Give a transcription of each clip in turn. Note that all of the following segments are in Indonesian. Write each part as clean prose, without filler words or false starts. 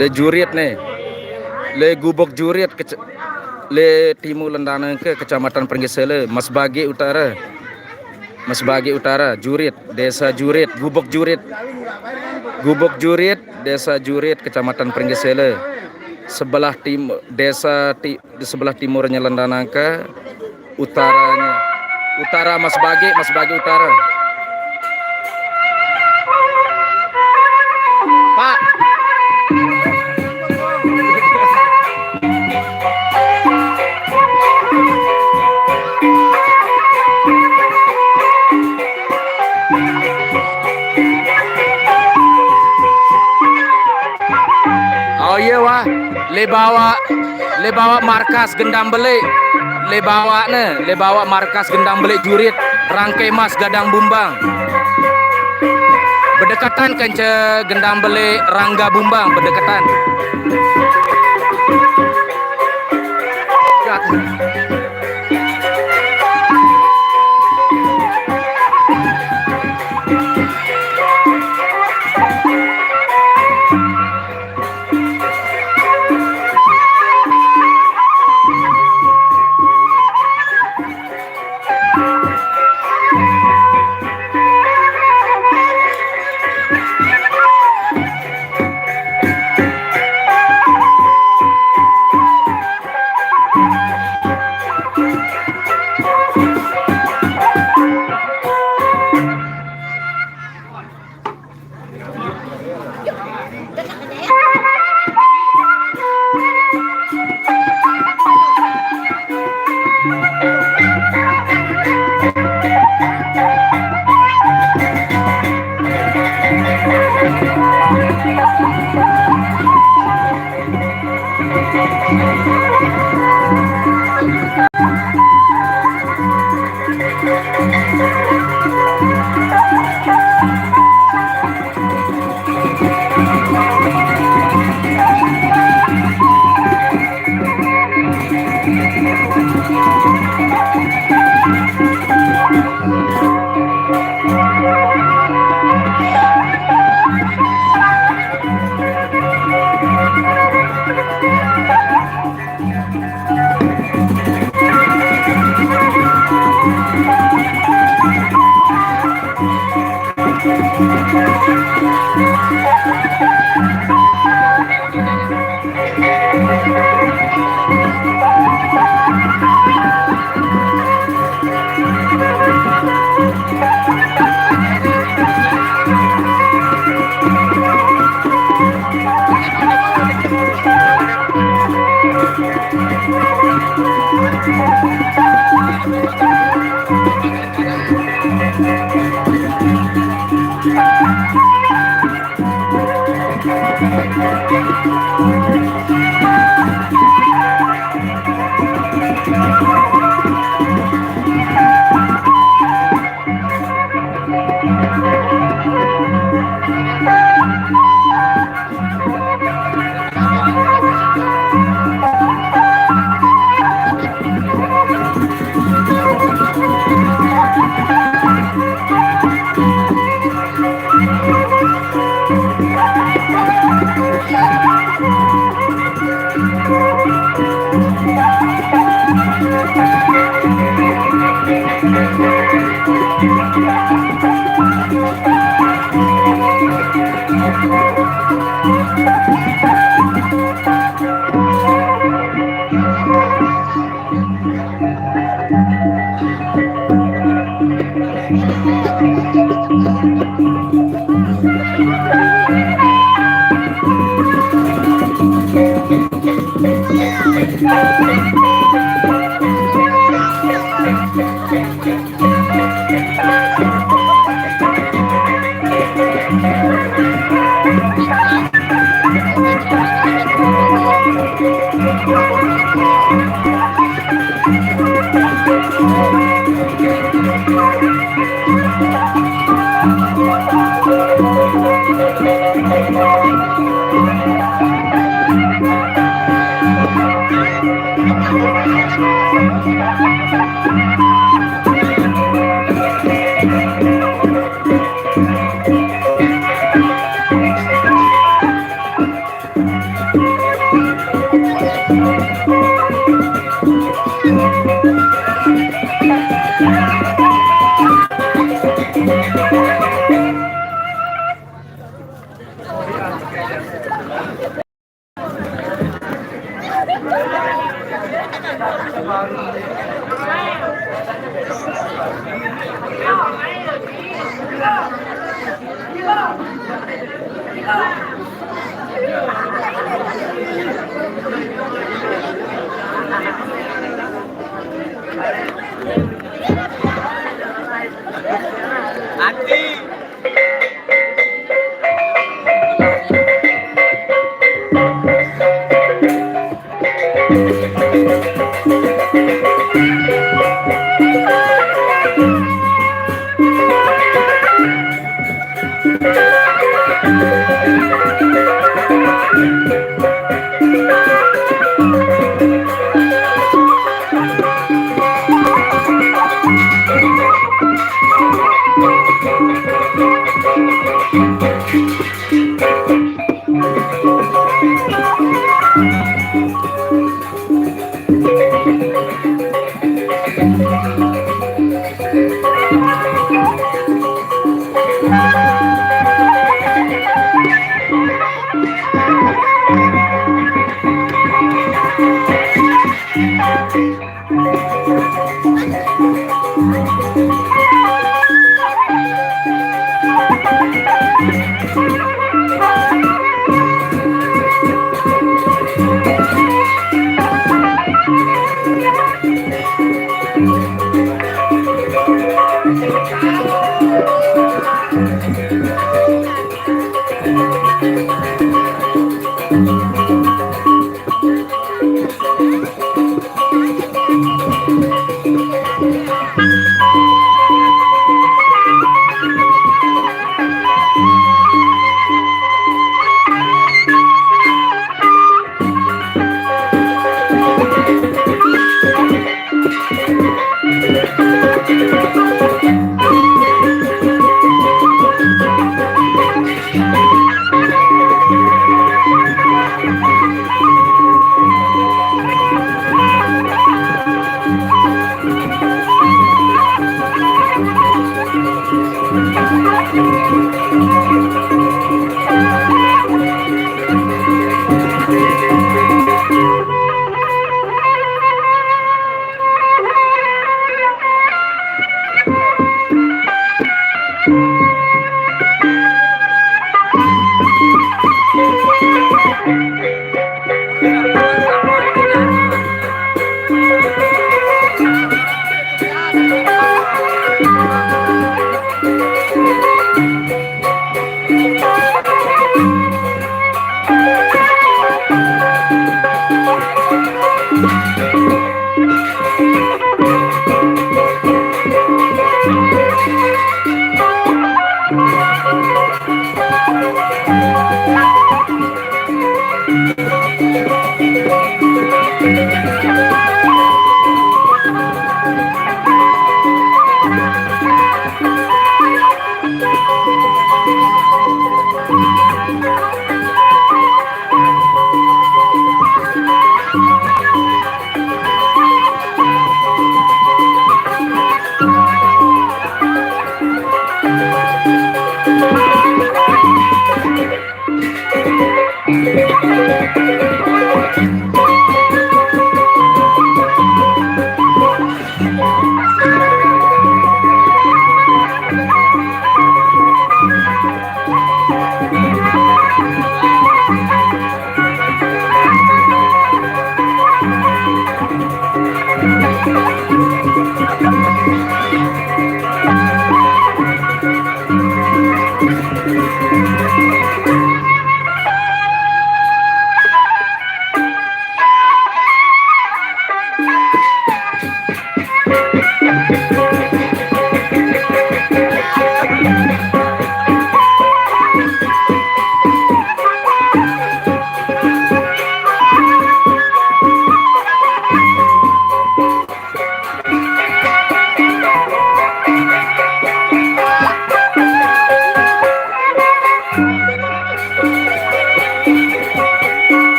Le Jurit nih, le Gubok Jurit, le Timur Lendana ke Kecamatan Pringgesele, Masbagi Utara, Jurit, Desa Jurit, Gubok Jurit, Desa Jurit, Kecamatan Pringgesele, sebelah timur desa di sebelah timurnya Lendanangka, utara Masbagi Utara. Pak. Oh iya wah, le bawa markas gendang belik, le bawa markas gendang belik Jurit, Rangkai Mas Gadang Bumbang. Berdekatan kan gendang belik Rangga Bumbang, berdekatan.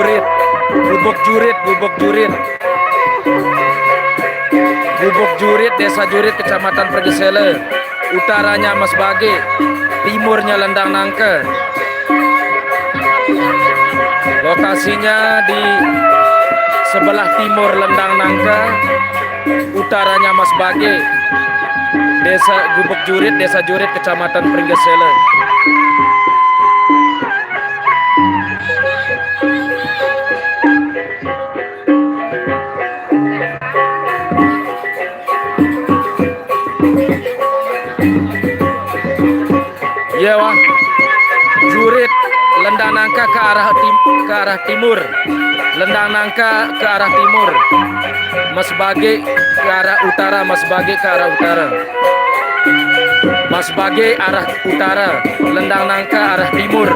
Jurit, Gubuk Jurit, Gubuk Jurit. Gubuk Jurit, Desa Jurit, Kecamatan Pergesele. Utaranya Mas Bage, timurnya Lendang Nangka. Lokasinya di sebelah timur Lendang Nangka, utaranya Mas Bage, Desa Gubuk Jurit, Desa Jurit, Kecamatan Pergesele. Ya wah, Jurit, Lendang Nangka ke arah timur, Lendang Nangka ke arah timur, Mas Bage ke arah utara, Mas Bage ke arah utara, Mas Bage arah utara, Lendang Nangka arah timur.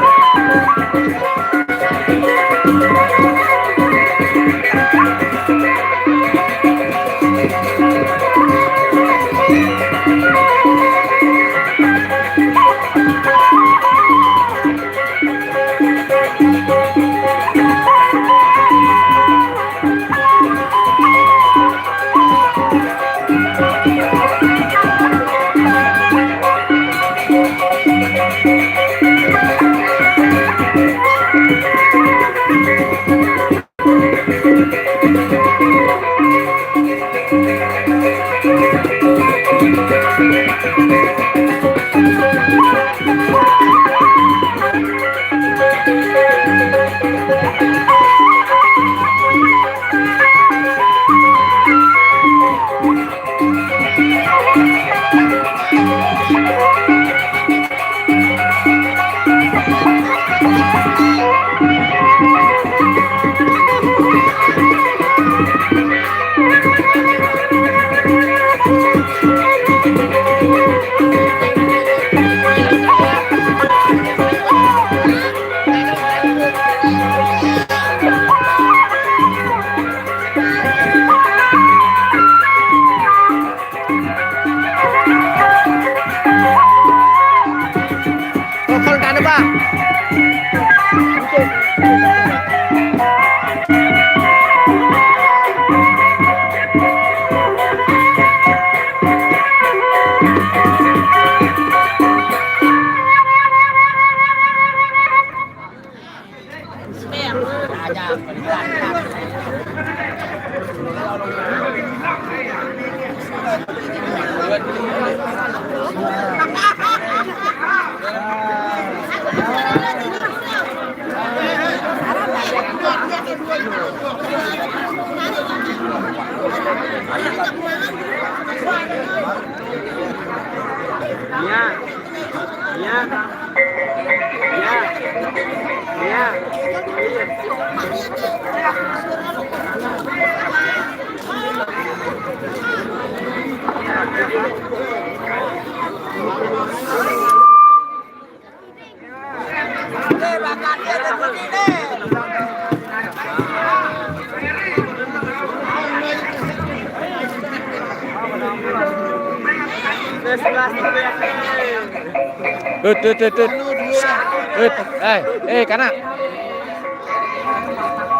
Kana.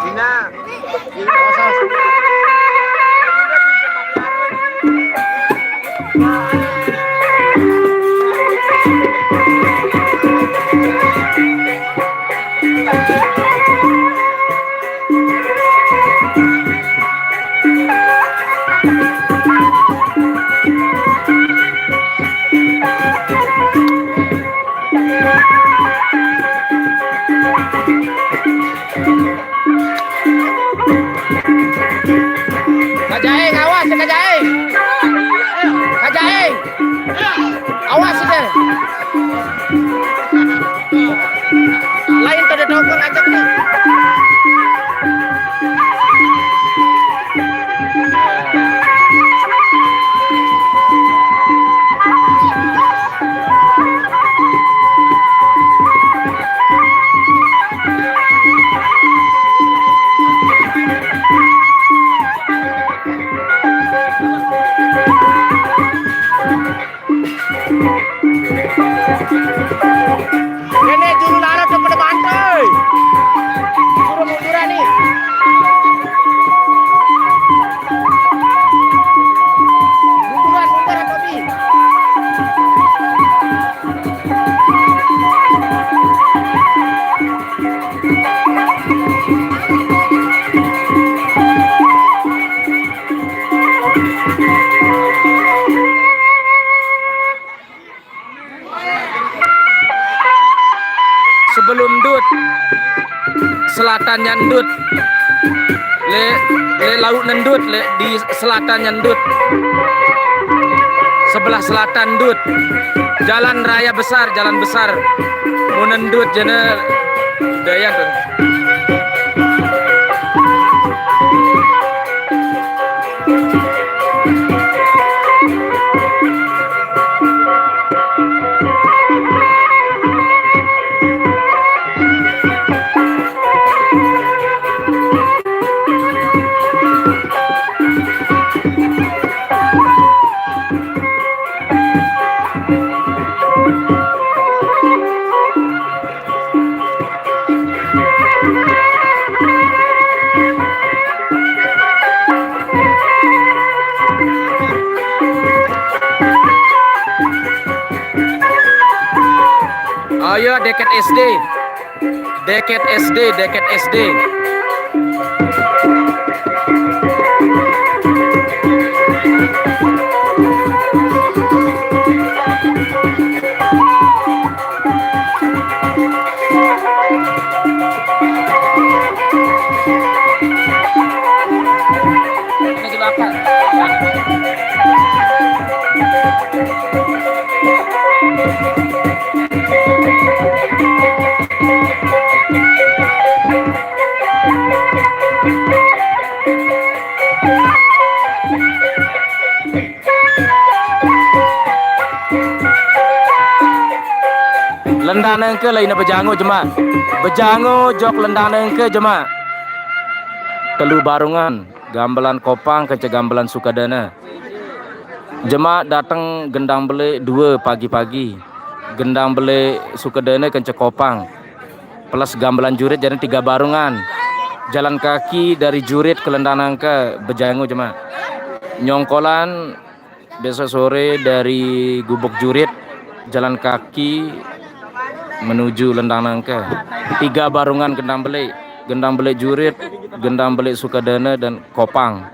Cina. Kajaeng, awas ya Kajaeng. Kajaeng. Awas deh. Lain tuh ada dongkong ajak nih. Ini juru larat kepada pantai. Suruh munduran nih. selatan Nyandut. Le laut Nendut di selatan Nyandut. Sebelah selatan Dut. Jalan raya besar, jalan besar. Menendut jana daya tuh. Ayo deket SD. Deket SD, deket SD. Ini silakan. Lendang nengke lain bejango jema. Bejango jok lendang nengke jema. Telu Barungan, Gambelan Kopang ke Gambelan Sukadana. Jema datang gendang beli 2 pagi-pagi. Gendang beli Sukadana ke Kopang. Plus Gambelan Jurit jadi 3 Barungan. Jalan kaki dari Jurit ke Lendang Nangka bejango jema. Nyongkolan besok sore dari Gubuk Jurit jalan kaki menuju Lendang Nangka. 3 Barungan gendang beli Jurit, gendang beli Sukadana dan Kopang.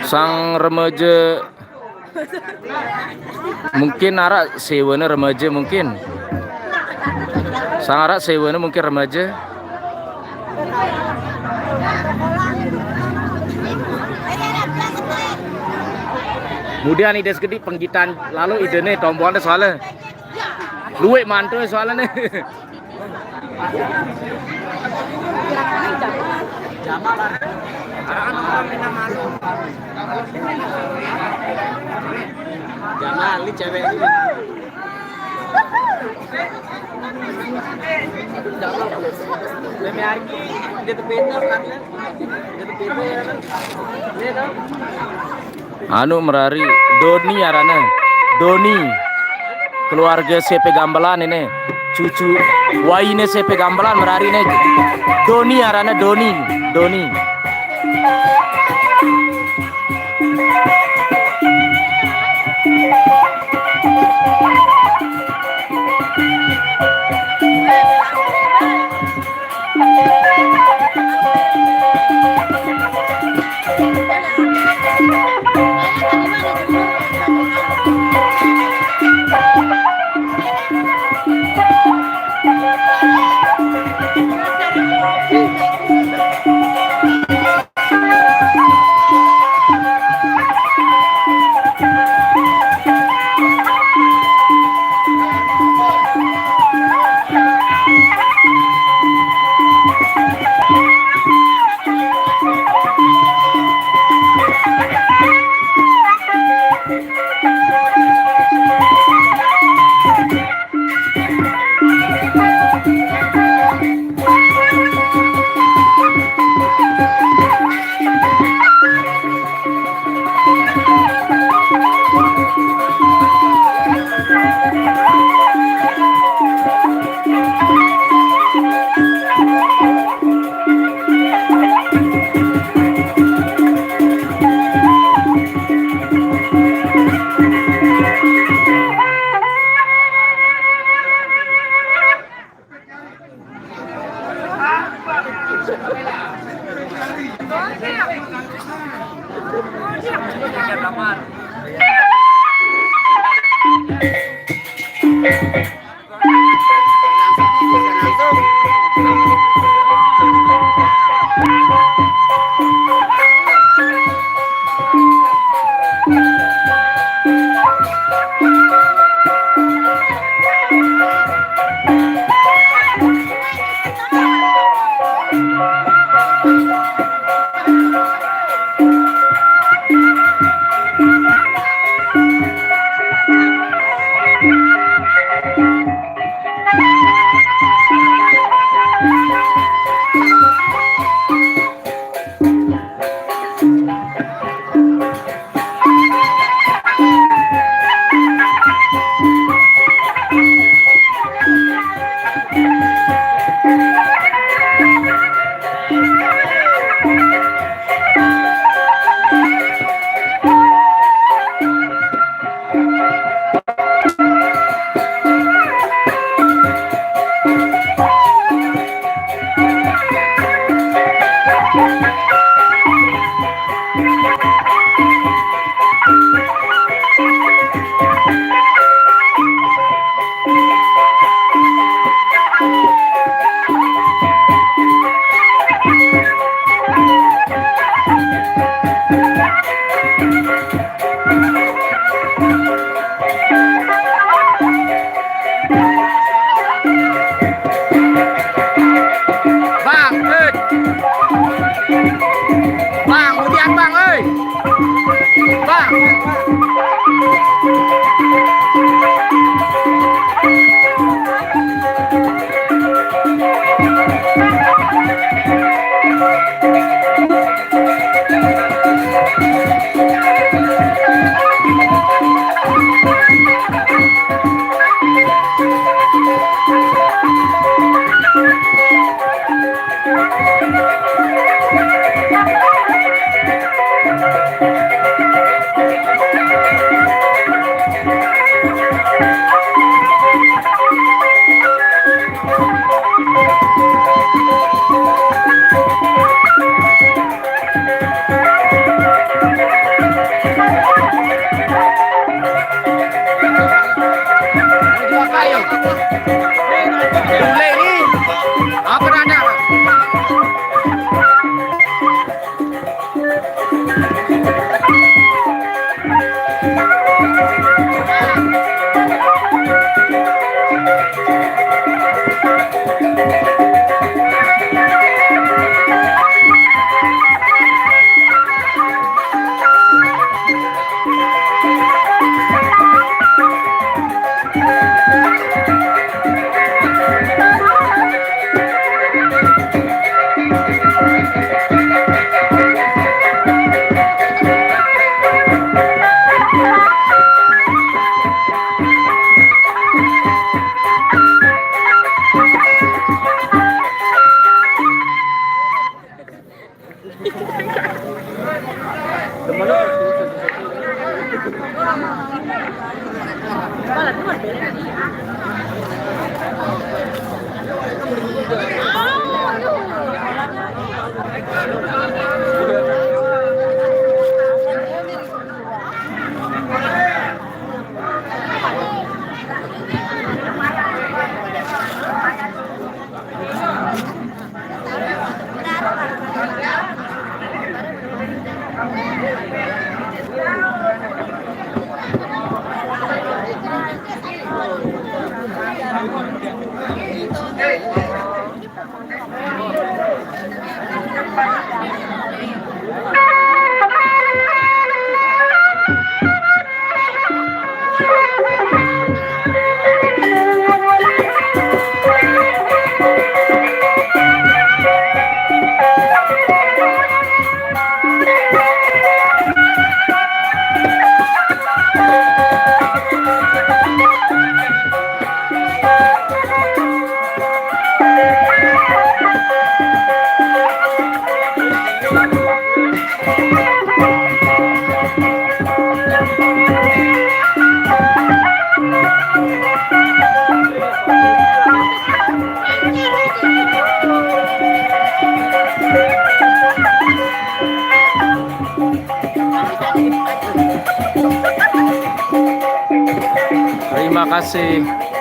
Sang remaja mungkin arak sewana remaja mungkin. Sang arak sewana mungkin remaja. Kemudian ide segede penggitan lalu ide nih tombolnya soalnya luwek mantu soalnya nih. Jamal ini cewek ini. Anu merari Doni arana Doni keluarga CP Gambelan ini cucu waine CP Gambelan merari ini Doni arana Doni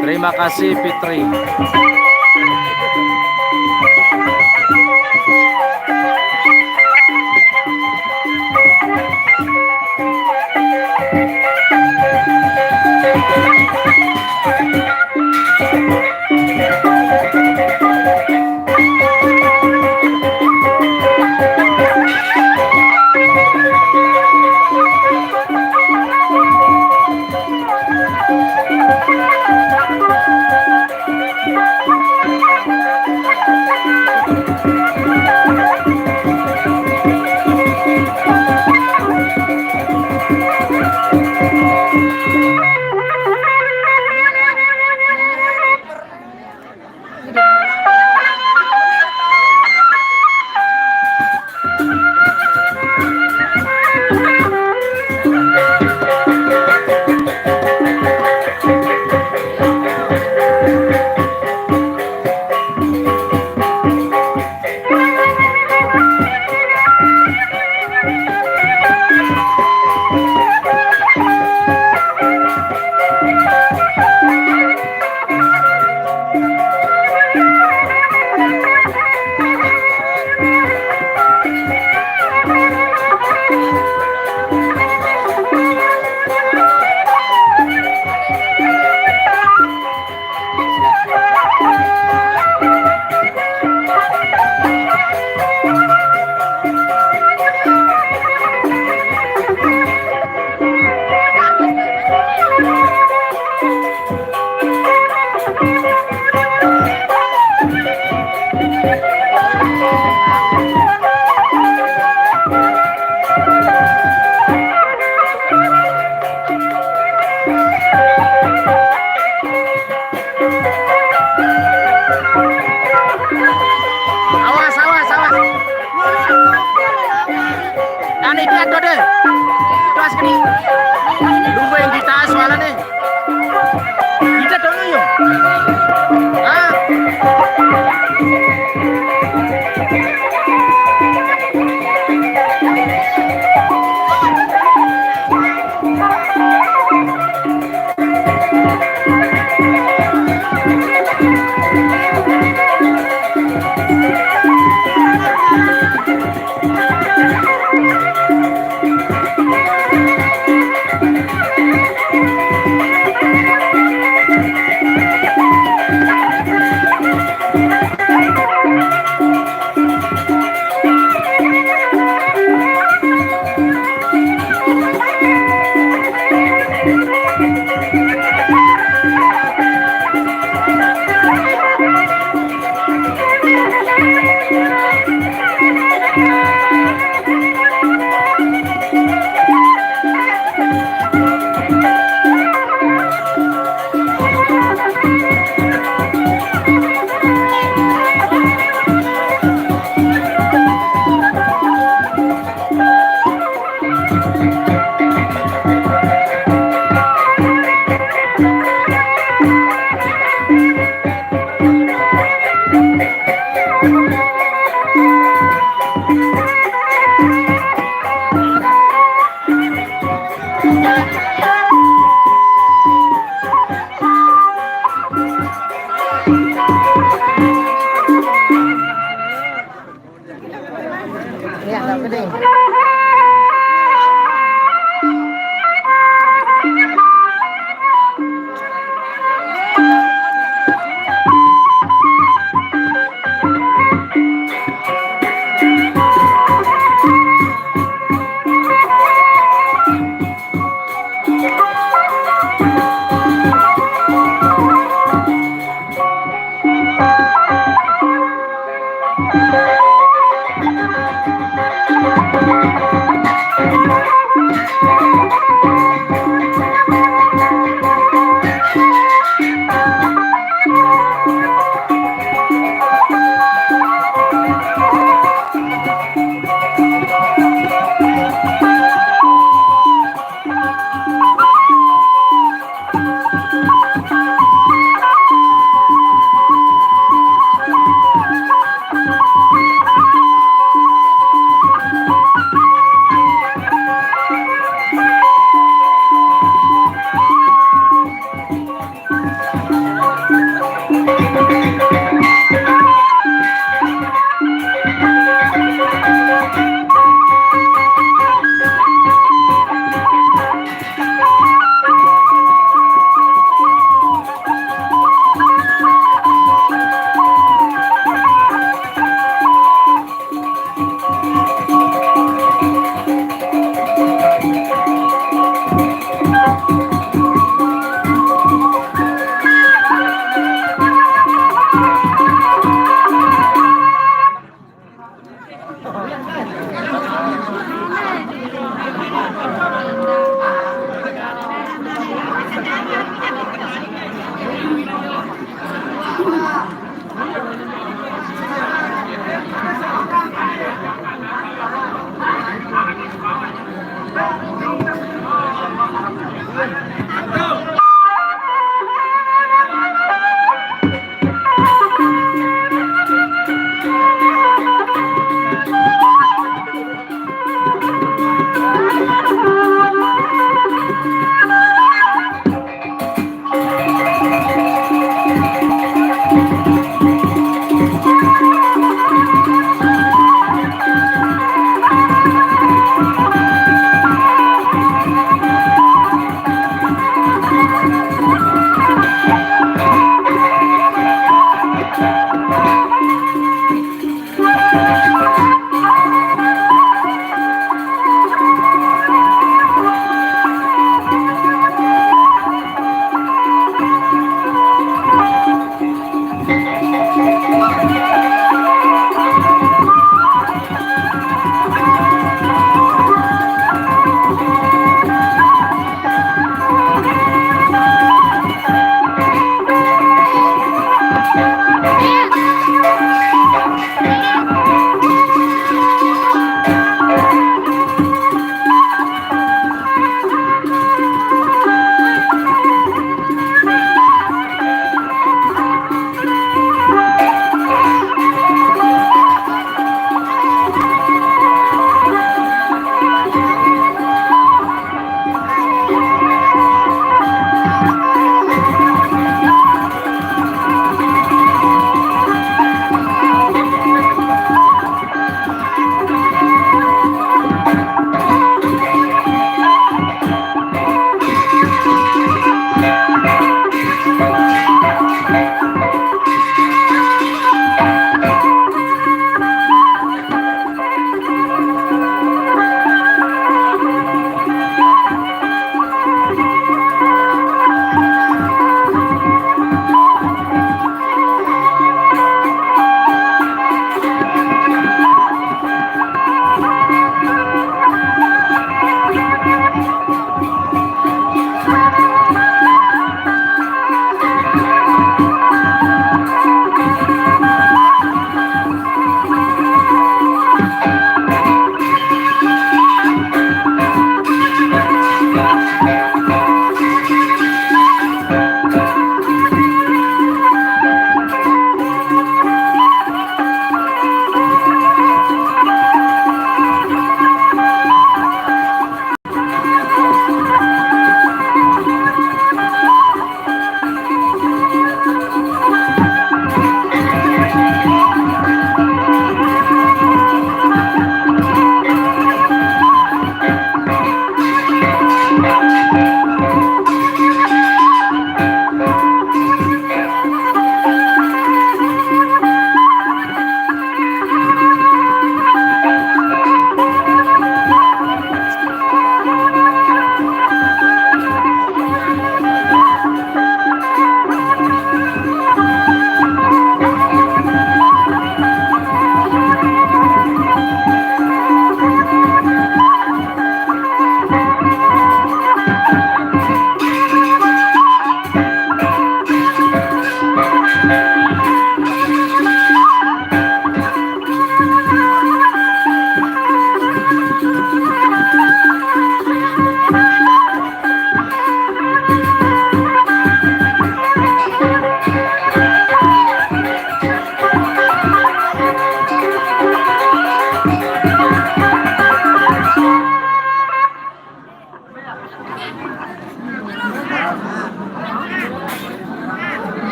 Terima kasih Fitri.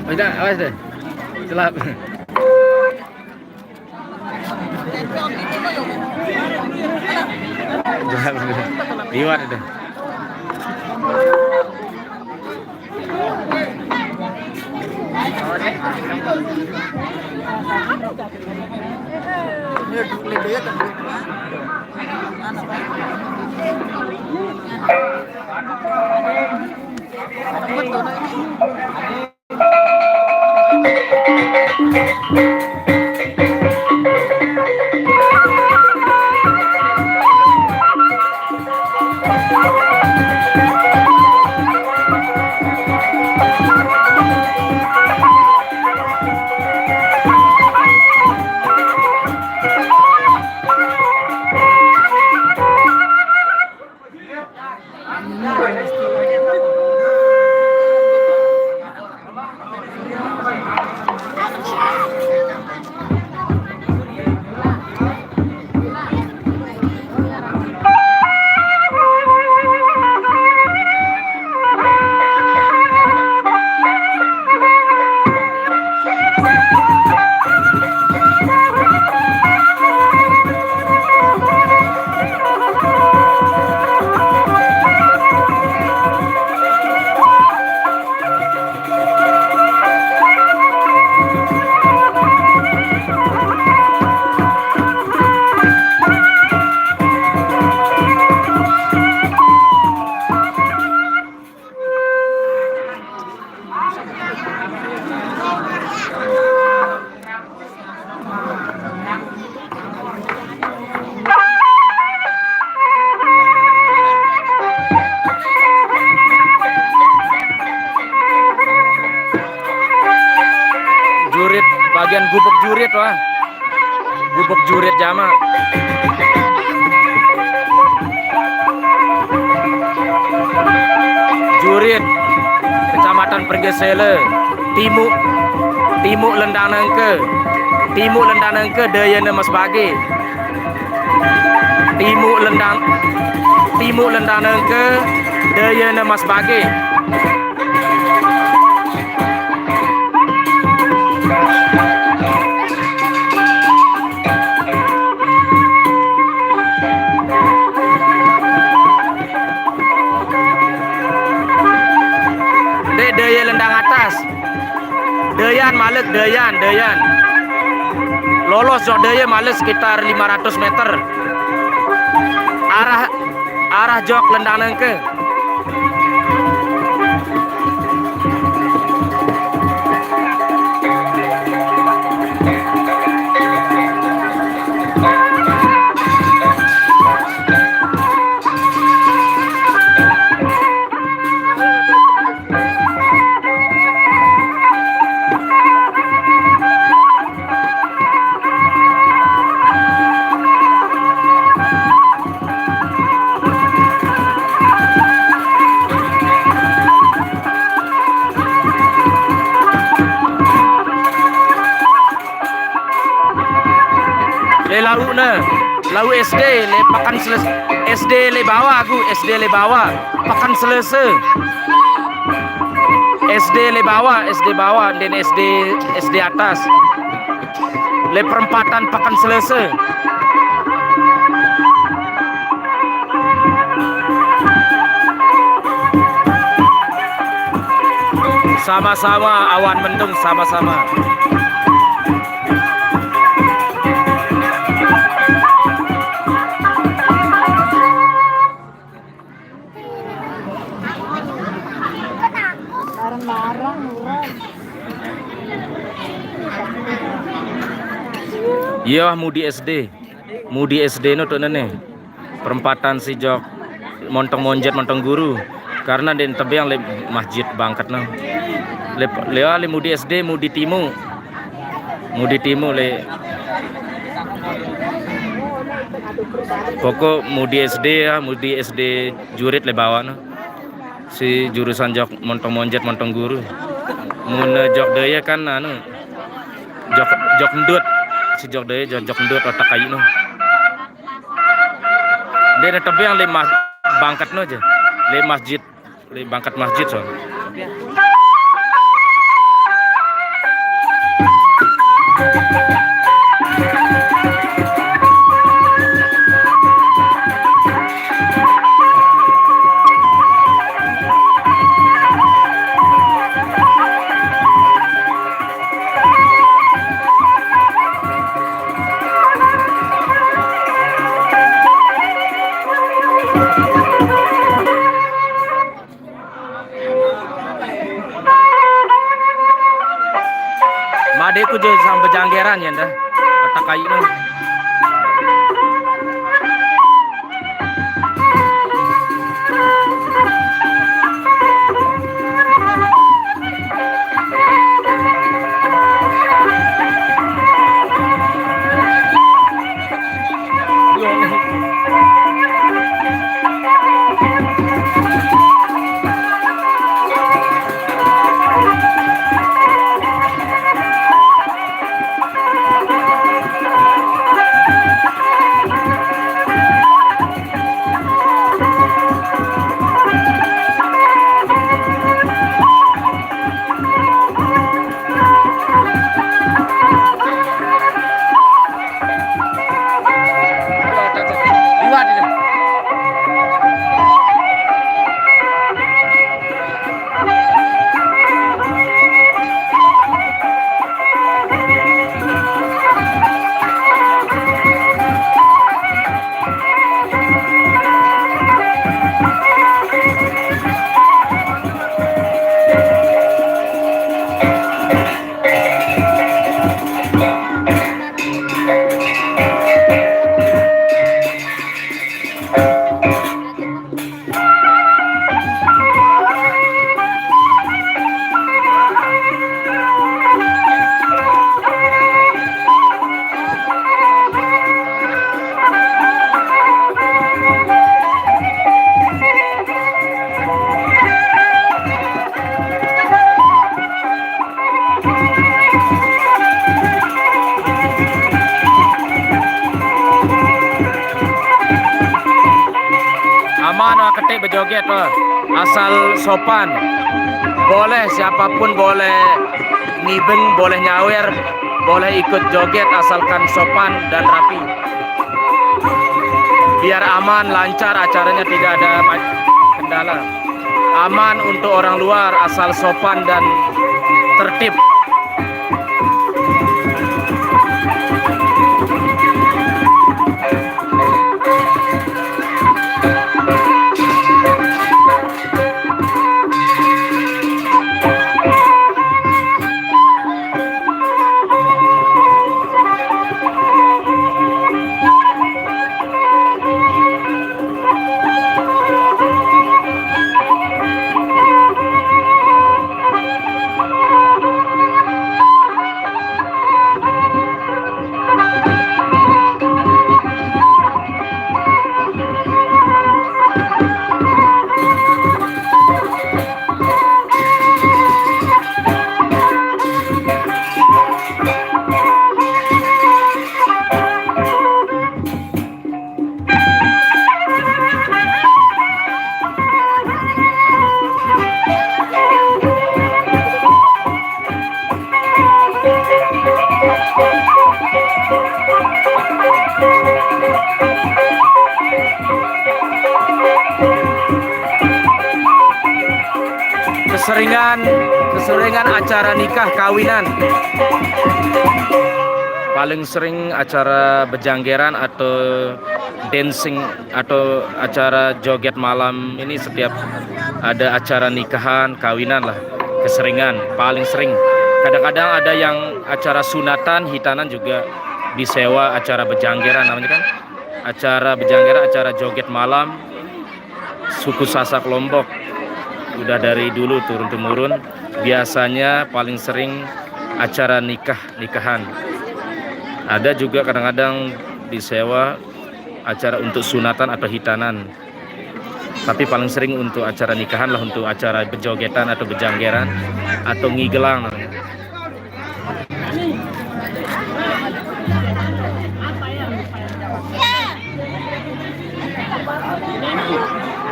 Udah, awas deh. Celap. Liwat itu. Jurit bagian gubuk jurit wah. Gubuk jurit jama. Jurit Kecamatan Pergesele, Timuk Lendanengke, Dayana Mas Bage. Timuk Lendanengke, Dayana Mas Bage. Daya Lendang atas. Dayan Malek, Dayan. Lolos jauh Daya Malek sekitar 500 meter. Arah jok Lendang Nengke. Lau SD le pakan selesai SD le bawah aku SD le bawah pakan selesai SD le bawah dan SD atas le perempatan pakan selesai sama-sama awan mendung sama-sama. Iya Mudi SD no tuh nene perempatan si jok montong monjet montong guru karena den tebing le masjid bangkat no le Mudi SD Mudi Timu le pokok Mudi SD jurit le bawa no si jurusan jok montong monjet montong guru mun jok daya kan anu jok ndut sejok deh jojok ndut otak kayu no. Dia ada tebing yang lima bangkat no aja, le masjid, le bangkat masjid so. Madeku je sampai janggeran ya ndah, otak kayu no. Aman wah ketik berjoget wah. Asal sopan. Boleh siapapun boleh ngibeng, boleh nyawer, boleh ikut joget asalkan sopan dan rapi. Biar aman, lancar acaranya, tidak ada kendala. Aman untuk orang luar asal sopan dan tertib. Keseringan acara nikah kawinan, paling sering acara bejanggeran atau dancing atau acara joget malam ini. Setiap ada acara nikahan kawinan lah, keseringan paling sering. Kadang-kadang ada yang acara sunatan hitanan juga disewa acara bejanggeran namanya kan. Acara bejanggeran, acara joget malam suku Sasak Lombok. Udah dari dulu turun-temurun, biasanya paling sering acara nikahan. Ada juga kadang-kadang disewa acara untuk sunatan atau hitanan. Tapi paling sering untuk acara nikahan lah, untuk acara bejogetan atau bejanggeran atau ngigelang.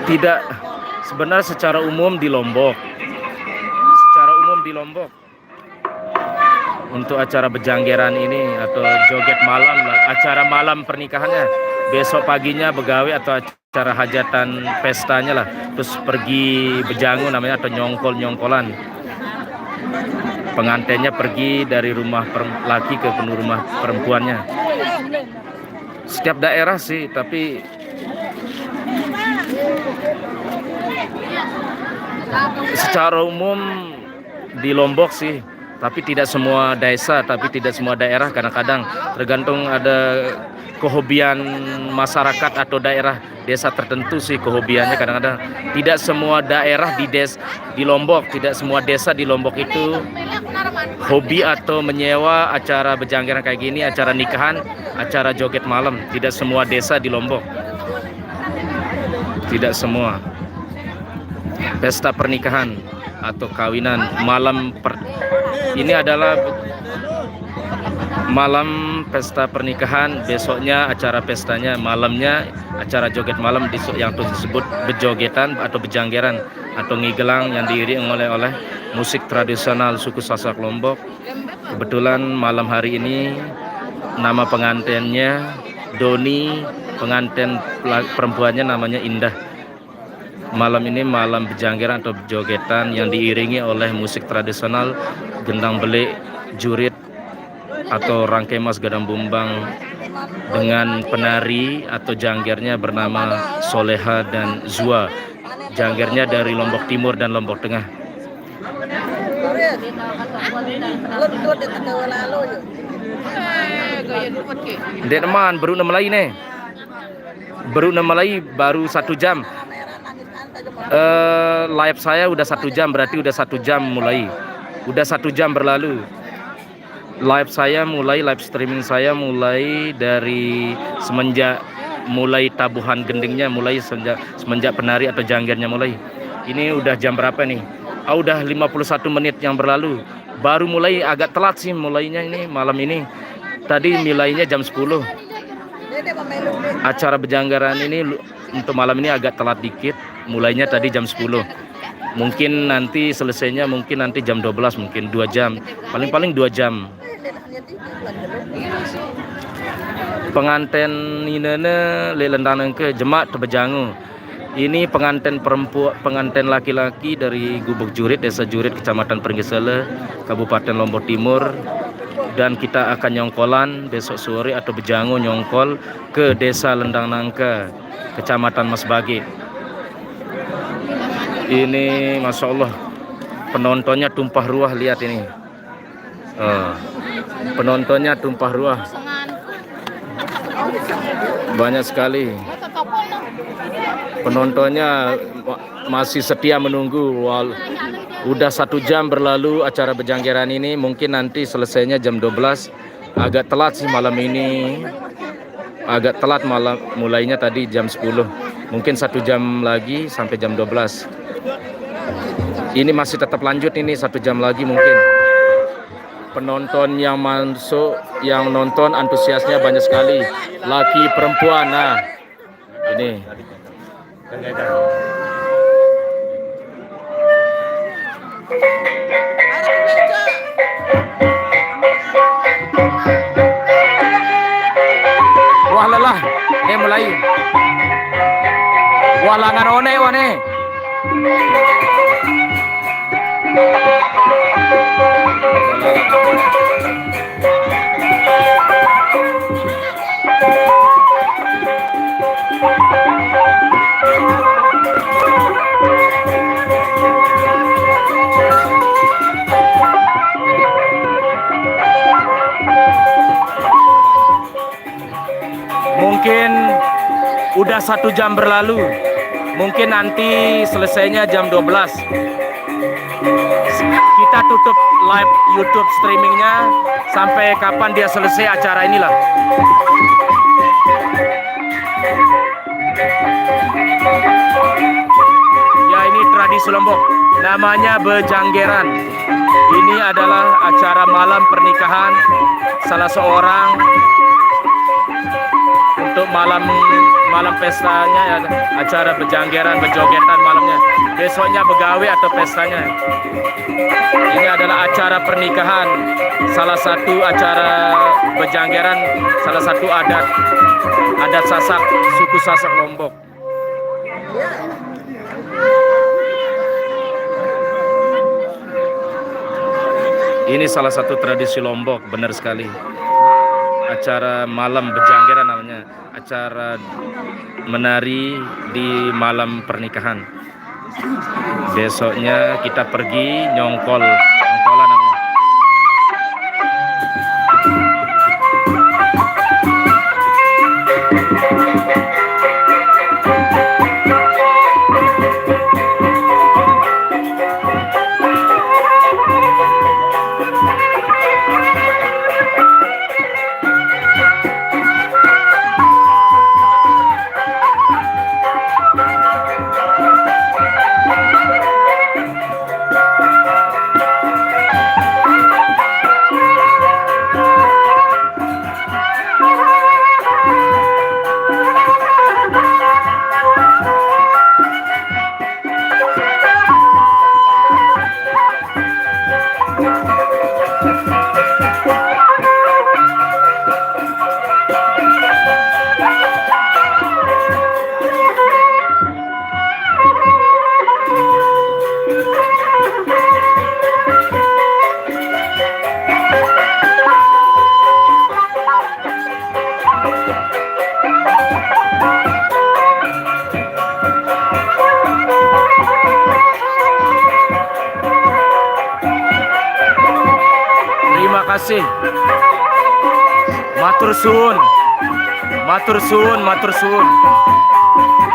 Tidak, sebenarnya secara umum di Lombok untuk acara bejanggeran ini atau joget malam lah, acara malam pernikahannya, besok paginya begawe atau acara hajatan pestanya lah, terus pergi bejangu namanya atau nyongkolan, pengantinnya pergi dari rumah laki ke rumah perempuannya. Setiap daerah sih, tapi secara umum di Lombok sih, tapi tidak semua desa, tapi tidak semua daerah. Kadang-kadang tergantung ada kehobian masyarakat atau desa tertentu sih kehobiannya. Kadang-kadang tidak semua daerah di Lombok, tidak semua desa di Lombok itu hobi atau menyewa acara bejanggeran kayak gini, acara nikahan, acara joget malam. Tidak semua desa di Lombok, tidak semua. Pesta pernikahan atau kawinan ini adalah malam pesta pernikahan, besoknya acara pestanya, malamnya acara joget malam yang disebut bejogetan atau bejanggeran atau ngigelang yang diiringi oleh musik tradisional suku Sasak Lombok. Kebetulan malam hari ini nama pengantinnya Doni, pengantin perempuannya namanya Indah. Malam ini malam bejanggeran atau jogetan yang diiringi oleh musik tradisional, gendang belik, jurit atau rangkemas gadang bumbang dengan penari atau janggernya bernama Soleha dan Zua. Janggernya dari Lombok Timur dan Lombok Tengah. Dek teman, baru Malai nih. Baru Malai baru 1 jam. Live saya udah 1 jam, berarti udah 1 jam mulai. Udah 1 jam berlalu. Live streaming saya mulai dari semenjak mulai tabuhan gendingnya, mulai semenjak penari atau janggernya mulai. Ini udah jam berapa nih? Udah 51 menit yang berlalu. Baru mulai, agak telat sih mulainya ini malam ini. Tadi mulainya jam 10. Acara bejanggeran ini untuk malam ini agak telat dikit. Mulainya tadi jam 10. Mungkin nanti selesainya nanti jam 12, mungkin 2 jam. Paling-paling 2 jam. Pengantin inene lelendang ke jemak tebejangu. Ini pengantin laki-laki dari Gubuk Jurit, Desa Jurit, Kecamatan Pringgesele, Kabupaten Lombok Timur. Dan kita akan nyongkolan besok sore atau bejangu nyongkol ke Desa Lendang Nangka, Kecamatan Masbage. Ini Masya Allah, penontonnya tumpah ruah, lihat ini. Penontonnya tumpah ruah, banyak sekali. Penontonnya masih setia menunggu. Udah 1 jam berlalu acara bejanggeran ini. Mungkin nanti selesainya jam 12. Agak telat sih malam ini. Agak telat malam, mulainya tadi jam 10. Mungkin 1 jam lagi sampai jam 12. Ini masih tetap lanjut ini 1 jam lagi mungkin. Penonton yang masuk, yang nonton antusiasnya banyak sekali. Laki perempuan, nah ini. Wah lelah, ini mulai. Wah langan one. Mungkin udah 1 jam berlalu. Mungkin nanti selesainya jam 12. Kita tutup live YouTube streamingnya sampai kapan dia selesai acara inilah. Ya ini tradisi Lombok, namanya bejanggeran. Ini adalah acara malam pernikahan salah seorang untuk malam pestanya ya, acara bejanggeran, bejogetan malamnya. Besoknya begawe atau pestanya. Ini adalah acara pernikahan, salah satu acara bejanggeran, salah satu adat Sasak, suku Sasak Lombok. Ini salah satu tradisi Lombok, benar sekali. Acara malam bejanggeran namanya, acara menari di malam pernikahan. Besoknya kita pergi nyongkolan namanya. Terima kasih. Matur suwun. Matur suwun, matur suwun.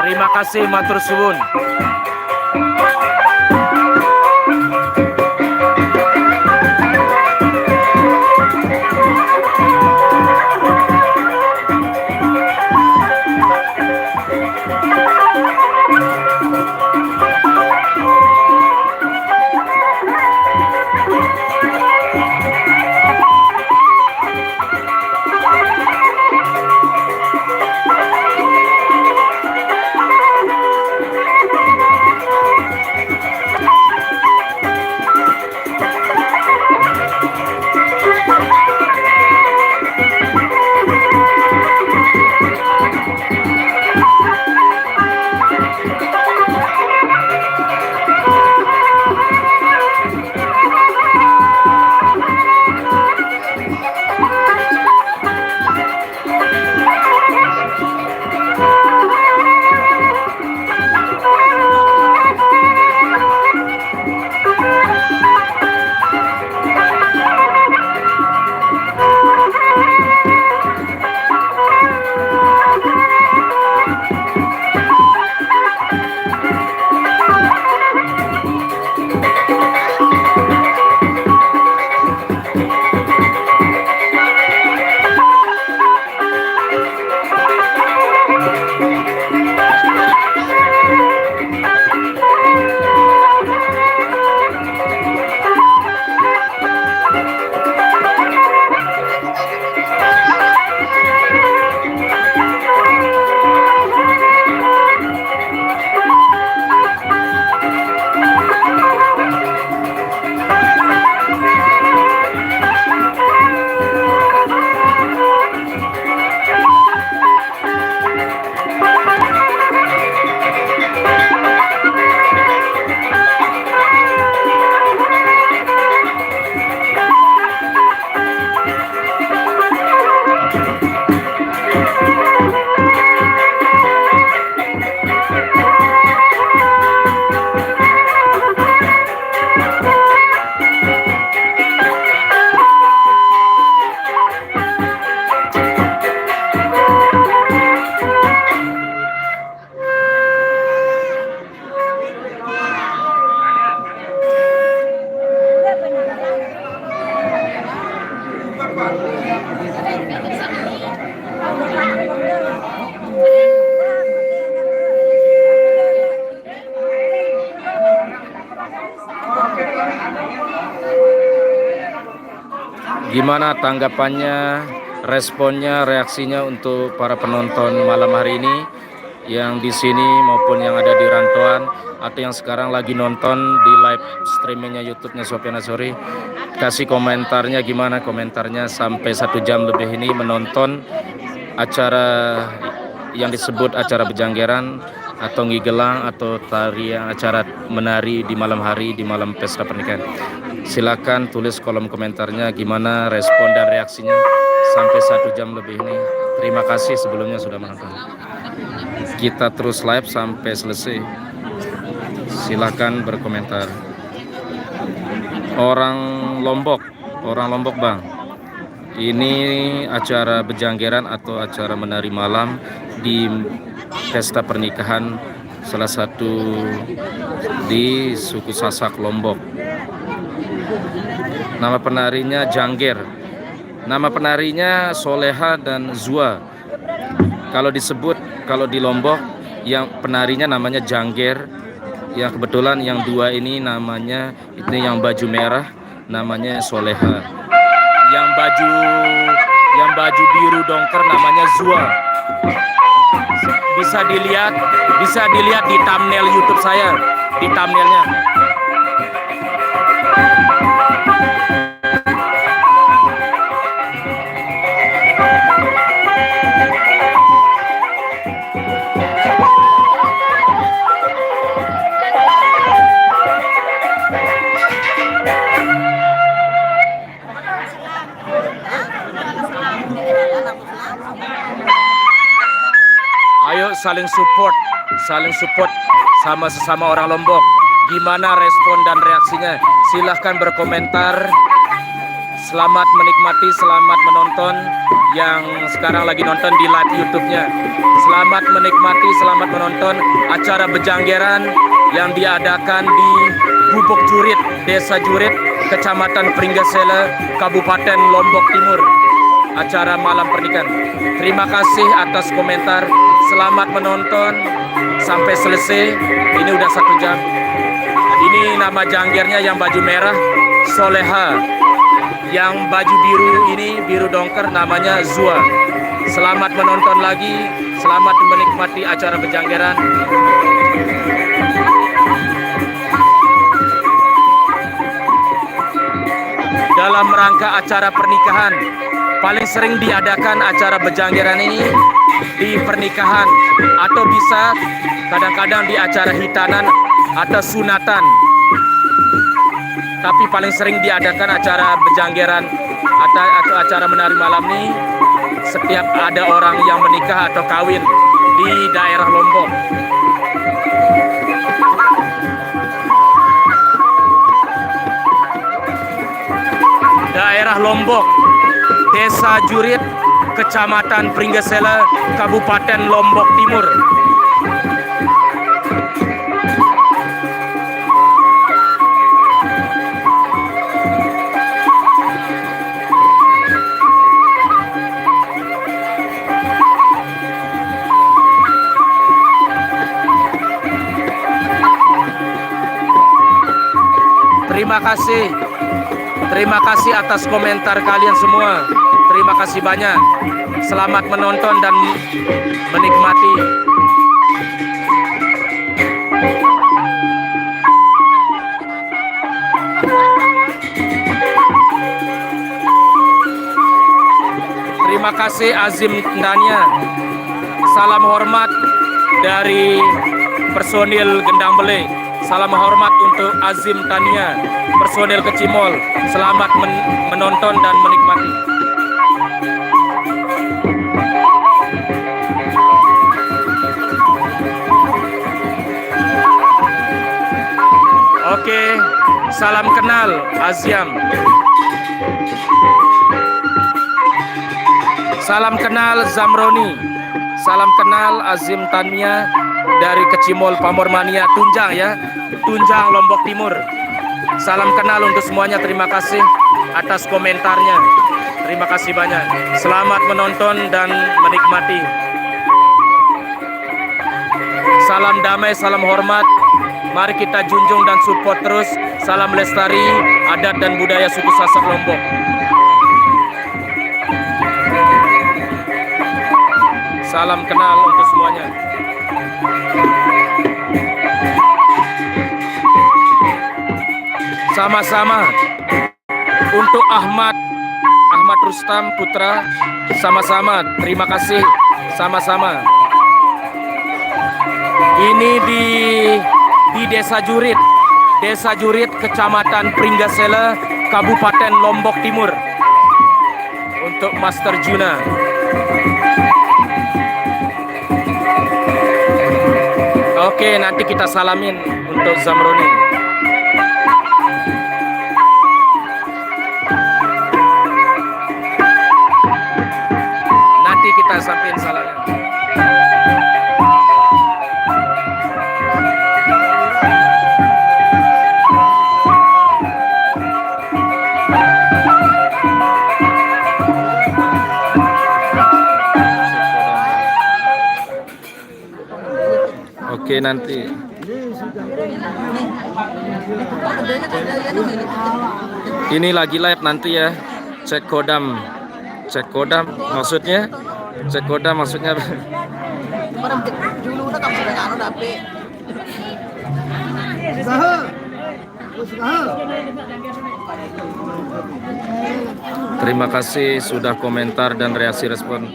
Terima kasih, matur suwun. Gimana tanggapannya responnya, reaksinya untuk para penonton malam hari ini yang di sini maupun yang ada di rantauan atau yang sekarang lagi nonton di live streamingnya YouTube-nya Sofyan Azori. Kasih komentarnya gimana, komentarnya sampai 1 jam lebih ini menonton acara yang disebut acara Bejanggeran atau Ngigelang atau tarian acara menari di malam hari, di malam pesta pernikahan. Silakan tulis kolom komentarnya gimana respon dan reaksinya sampai 1 jam lebih ini. Terima kasih sebelumnya sudah menonton. Kita terus live sampai selesai. Silakan berkomentar. Orang Lombok Bang. Ini acara Bejanggeran atau acara menari malam di pesta pernikahan salah satu di suku Sasak Lombok. Nama penarinya Jangger. Nama penarinya Soleha dan Zua. Kalau di Lombok yang penarinya namanya Jangger. Yang kebetulan yang 2 ini namanya ini yang baju merah namanya Soleha. Yang baju biru dongker namanya Zua. Bisa dilihat di thumbnail YouTube saya, di thumbnailnya. Ayo saling support sama sesama orang Lombok. Gimana respon dan reaksinya? Silahkan berkomentar. Selamat menikmati, selamat menonton yang sekarang lagi nonton di live YouTube-nya. Selamat menikmati, selamat menonton acara Bejanggeran yang diadakan di Gubuk Jurit, Desa Jurit, Kecamatan Pringgesele, Kabupaten Lombok Timur. Acara malam pernikahan. Terima kasih atas komentar. Selamat menonton sampai selesai. Ini udah 1 jam. Ini nama janggernya yang baju merah Soleha. Yang baju biru ini biru dongker namanya Zua. Selamat menonton lagi. Selamat menikmati acara Bejanggeran. Dalam rangka acara pernikahan, paling sering diadakan acara Bejanggeran ini di pernikahan atau bisa kadang-kadang di acara hitanan atau sunatan. Tapi paling sering diadakan acara Bejanggeran atau acara menari malam ini setiap ada orang yang menikah atau kawin di daerah Lombok. Daerah Lombok, Desa Jurit, Kecamatan Pringgesele, Kabupaten Lombok Timur. Terima kasih atas komentar kalian semua. Terima kasih banyak. Selamat menonton dan menikmati. Terima kasih Azim Tania. Salam hormat dari personil Gendang Bele. Salam hormat untuk Azim Tania, personil Kecimol. Selamat menonton dan menikmati. Oke, salam kenal Aziam. Salam kenal Zamroni. Salam kenal Azim Tania dari Kecimol Pamormania Tunjang ya. Tunjang Lombok Timur. Salam kenal untuk semuanya. Terima kasih atas komentarnya. Terima kasih banyak. Selamat menonton dan menikmati. Salam damai, salam hormat. Mari kita junjung dan support terus. Salam lestari adat dan budaya suku Sasak Lombok. Salam kenal untuk semuanya. Sama-sama untuk Ahmad Rustam Putra, sama-sama terima kasih, sama-sama. Ini di Desa Jurit, Kecamatan Pringgasela, Kabupaten Lombok Timur, untuk Master Juna. Oke, nanti kita salamin untuk Zamroni. Nanti kita sampein salamnya. Oke, nanti. Ini lagi live nanti ya. Cek kodam maksudnya. Terima kasih sudah komentar dan reaksi respon.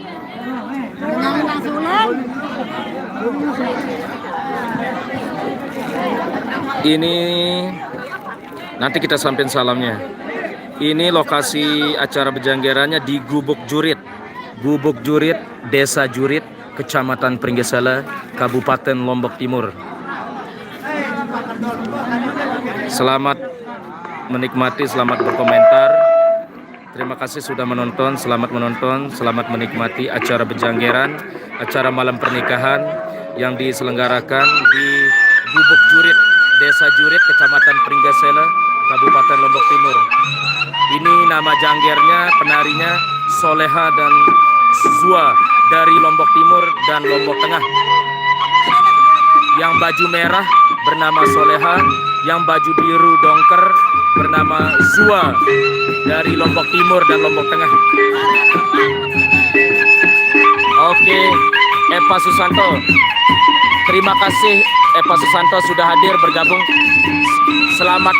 Ini nanti kita sampein salamnya. Ini lokasi acara berjanggerannya di Gubuk Jurit, Desa Jurit, Kecamatan Pringgasela, Kabupaten Lombok Timur. Selamat menikmati, selamat berkomentar. Terima kasih sudah menonton, selamat menikmati acara berjanggeran, acara malam pernikahan yang diselenggarakan di Gubuk Jurit, Desa Jurit, Kecamatan Pringgasela, Kabupaten Lombok Timur. Ini nama janggernya, penarinya Soleha dan Zua dari Lombok Timur dan Lombok Tengah. Yang baju merah bernama Soleha, yang baju biru dongker bernama Zua dari Lombok Timur dan Lombok Tengah. Oke, Eva Susanto. Terima kasih Eva Susanto sudah hadir bergabung. Selamat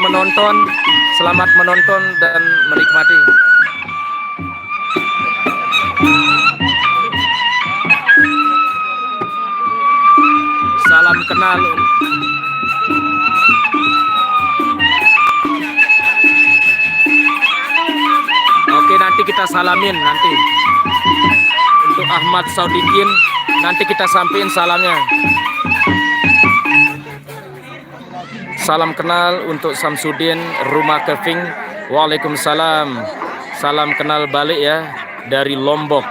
menonton dan menikmati. Salam kenal. Oke, nanti kita salamin nanti. Untuk Ahmad Saudikin nanti kita sampein salamnya. Salam kenal untuk Samsudin Rumah Keving. Waalaikumsalam. Salam kenal balik ya dari Lombok,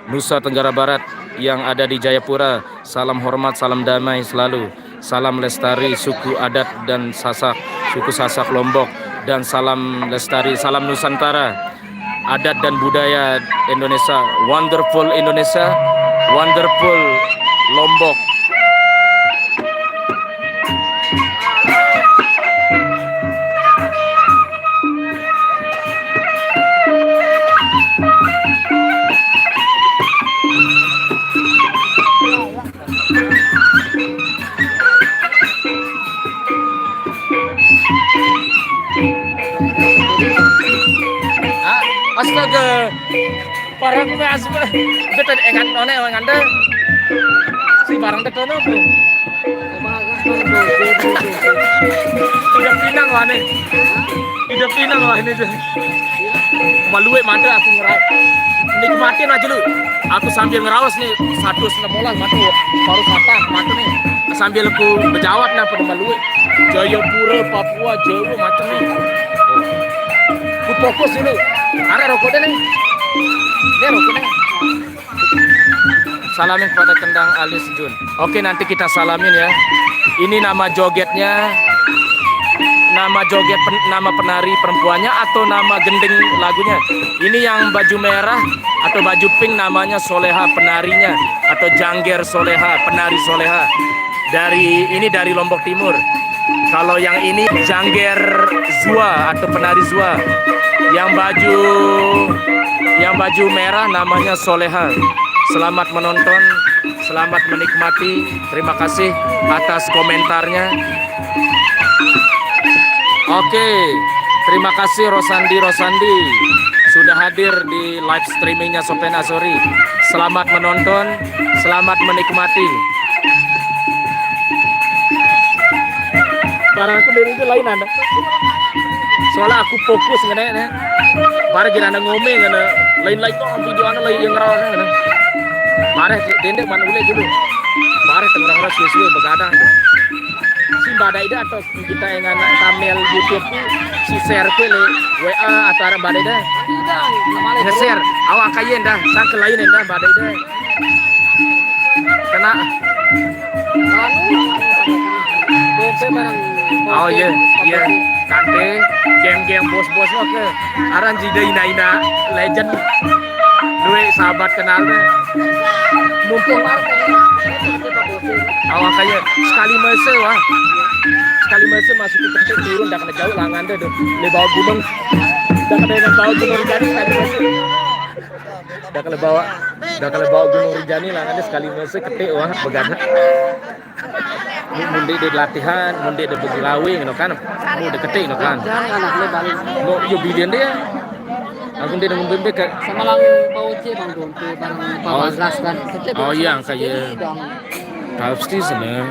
Nusa Tenggara Barat yang ada di Jayapura. Salam hormat, salam damai selalu. Salam lestari suku adat dan Sasak, suku Sasak Lombok, dan salam lestari, salam Nusantara, adat dan budaya Indonesia. Wonderful Indonesia, wonderful Lombok. Astaga, parang ko na asma. Betul engan none Anda. Si barang tetono bro. Hidup pinang wah ini. Maluwe mata aku ngerawas. Nikmatin aja lu. Aku sambil ngerawas nih 116 matu baru patah matu nih. Sambil aku berjawab nah pada Maluwe. Jayapura, Papua, Jawa macam nih. Ku fokus dulu. Ada rokoknya nih. Ini rokoknya. Salamin kepada Kendang Alis Jun. Oke, nanti kita salamin ya. Ini nama jogetnya, nama penari perempuannya atau nama gending lagunya. Ini yang baju merah atau baju pink namanya Soleha penarinya atau Jangger Soleha, penari Soleha. Dari Lombok Timur. Kalau yang ini Jangger Zua atau penari Zua. Yang baju merah namanya Soleha. Selamat menonton, selamat menikmati. Terima kasih atas komentarnya. Oke, terima kasih Rosandi sudah hadir di live streamingnya Sofian Azori. Selamat menonton, selamat menikmati. Barang aku dari itu lain anda. Soalnya aku fokus ngene. Barang kira anda ngomong ngene. Lain-lain kok video anda lain yang rawat ngene. Barang dendek mana boleh dulu. Barang tengah-tengah suwe-suwe begadang. Si badai dah atau kita yang anak thumbnail YouTube si share ke le WA atau orang badai dah. Nge-share awak kayen dah, sang ke lain dah badai dah. Kena oh iya, kante game bos-bos mah ke aran jida ina legend duwe sahabat kenal deh. Mumpung awak kaya sekali mese masuk ke tempat turun dah kena jauh langan deh le bawa gunung dah kena bawa gunung Rinjani dah kena bawa gunung Rinjani langan deh sekali mese ketik wah begana mundi di latihan mundi di begilawe ngono kan mu de ketik ngono kan mau yo bilian dia aku dia ngombe ke sama lang pauce bang dompe barang pabagras kan oh iya kayak pasti sana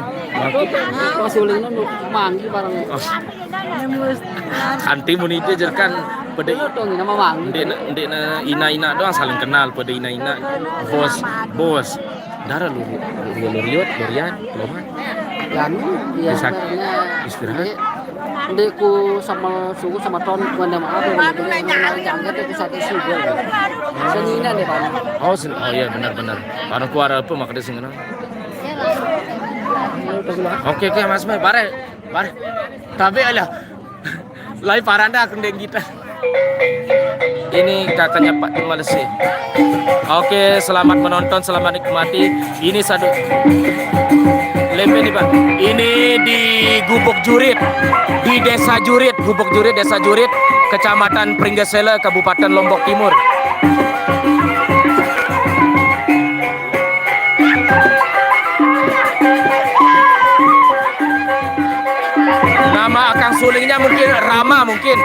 masih ulingnya nu manggi barang kanti muni itu jerkan pada dong nama manggi ndek na ina doang saling kenal pada ina bos darah lu liot berian loman yan ya istirahat ndeku sama suku sama ton kuanda maaf ya kalau jangan itu satu suku senina deh pak oh iya benar karena kuara apa maka dia singana oke mas bare tapi alah lain paranda aku ndeng kita ini kakaknya Pak Malesi. Oke, selamat menonton, selamat nikmati. Ini satu lempe nih Pak. Ini di Gubuk Jurit, di Desa Jurit, Desa Jurit, Kecamatan Pringgesele, Kabupaten Lombok Timur. Nama akang sulingnya mungkin Rama mungkin.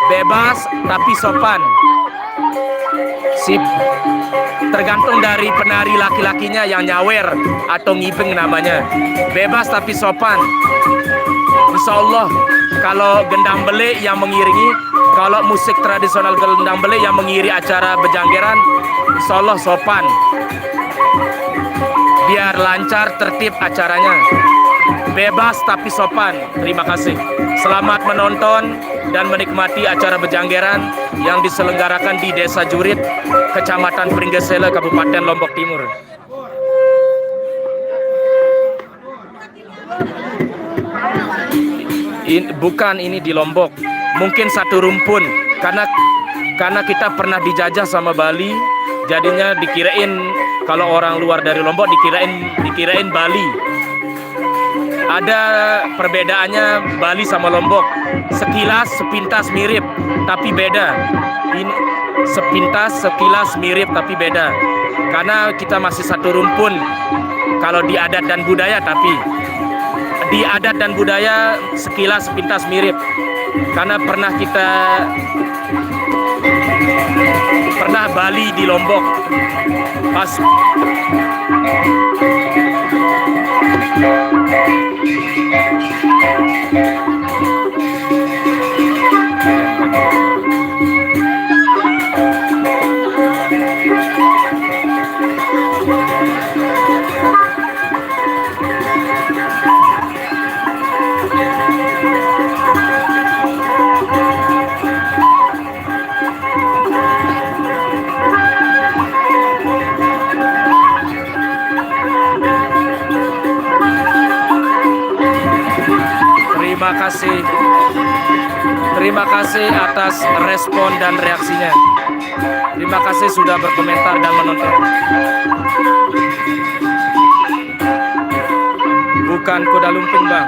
Bebas tapi sopan. Sip. Tergantung dari penari laki-lakinya yang nyawer atau ngipeng namanya. Bebas tapi sopan. Insya Allah kalau gendang bele yang mengiringi, kalau musik tradisional gendang bele yang mengiringi acara bejanggeran, insya Allah sopan. Biar lancar tertib acaranya. Bebas tapi sopan. Terima kasih. Selamat menonton dan menikmati acara bejanggeran yang diselenggarakan di Desa Jurit, Kecamatan Pringgesele, Kabupaten Lombok Timur. Ini di Lombok, mungkin satu rumpun karena kita pernah dijajah sama Bali, jadinya dikirain kalau orang luar dari Lombok dikirain Bali. Ada perbedaannya Bali sama Lombok. Sekilas, sepintas mirip, tapi beda. Ini sekilas mirip, tapi beda. Karena kita masih satu rumpun. Kalau di adat dan budaya, tapi di adat dan budaya sekilas, sepintas mirip. Karena pernah Bali di Lombok. Pas Terima kasih atas respon dan reaksinya. Terima kasih sudah berkomentar dan menonton. Bukan kuda lumping, Bang.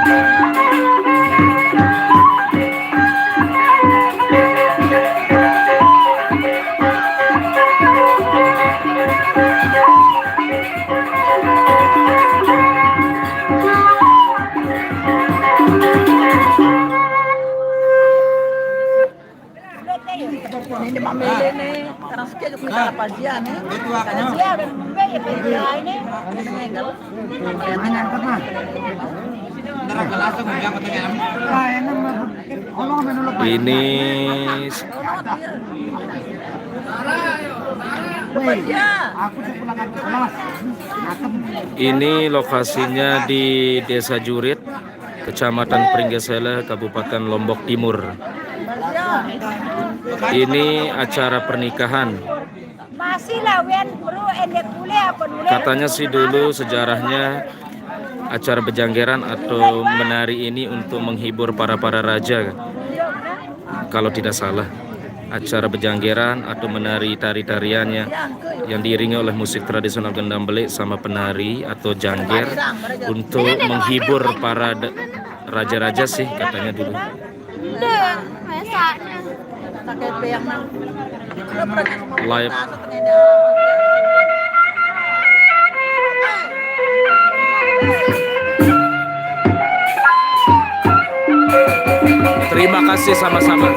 Ini mamele nih, karena sekian juga kita pazia nih. Karena dia dan membe ya pazia ini. Ini lokasinya di Desa Jurit, Kecamatan Pringgesele, Kabupaten Lombok Timur. Ini acara pernikahan. Katanya sih dulu sejarahnya acara bejanggeran atau menari ini untuk menghibur para raja. Kalau tidak salah, acara bejanggeran atau menari tari-tariannya yang diiringi oleh musik tradisional gendam belik sama penari atau jangger untuk menghibur para raja-raja sih katanya dulu. Live. Terima kasih sama-sama.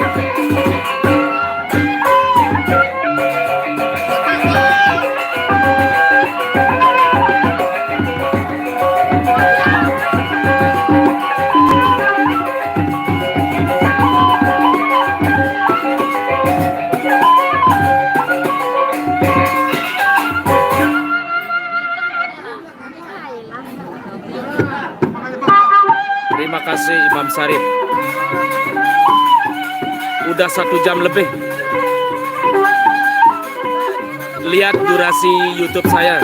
Terima kasih Imam Sarif. Udah 1 jam lebih. Lihat durasi YouTube saya.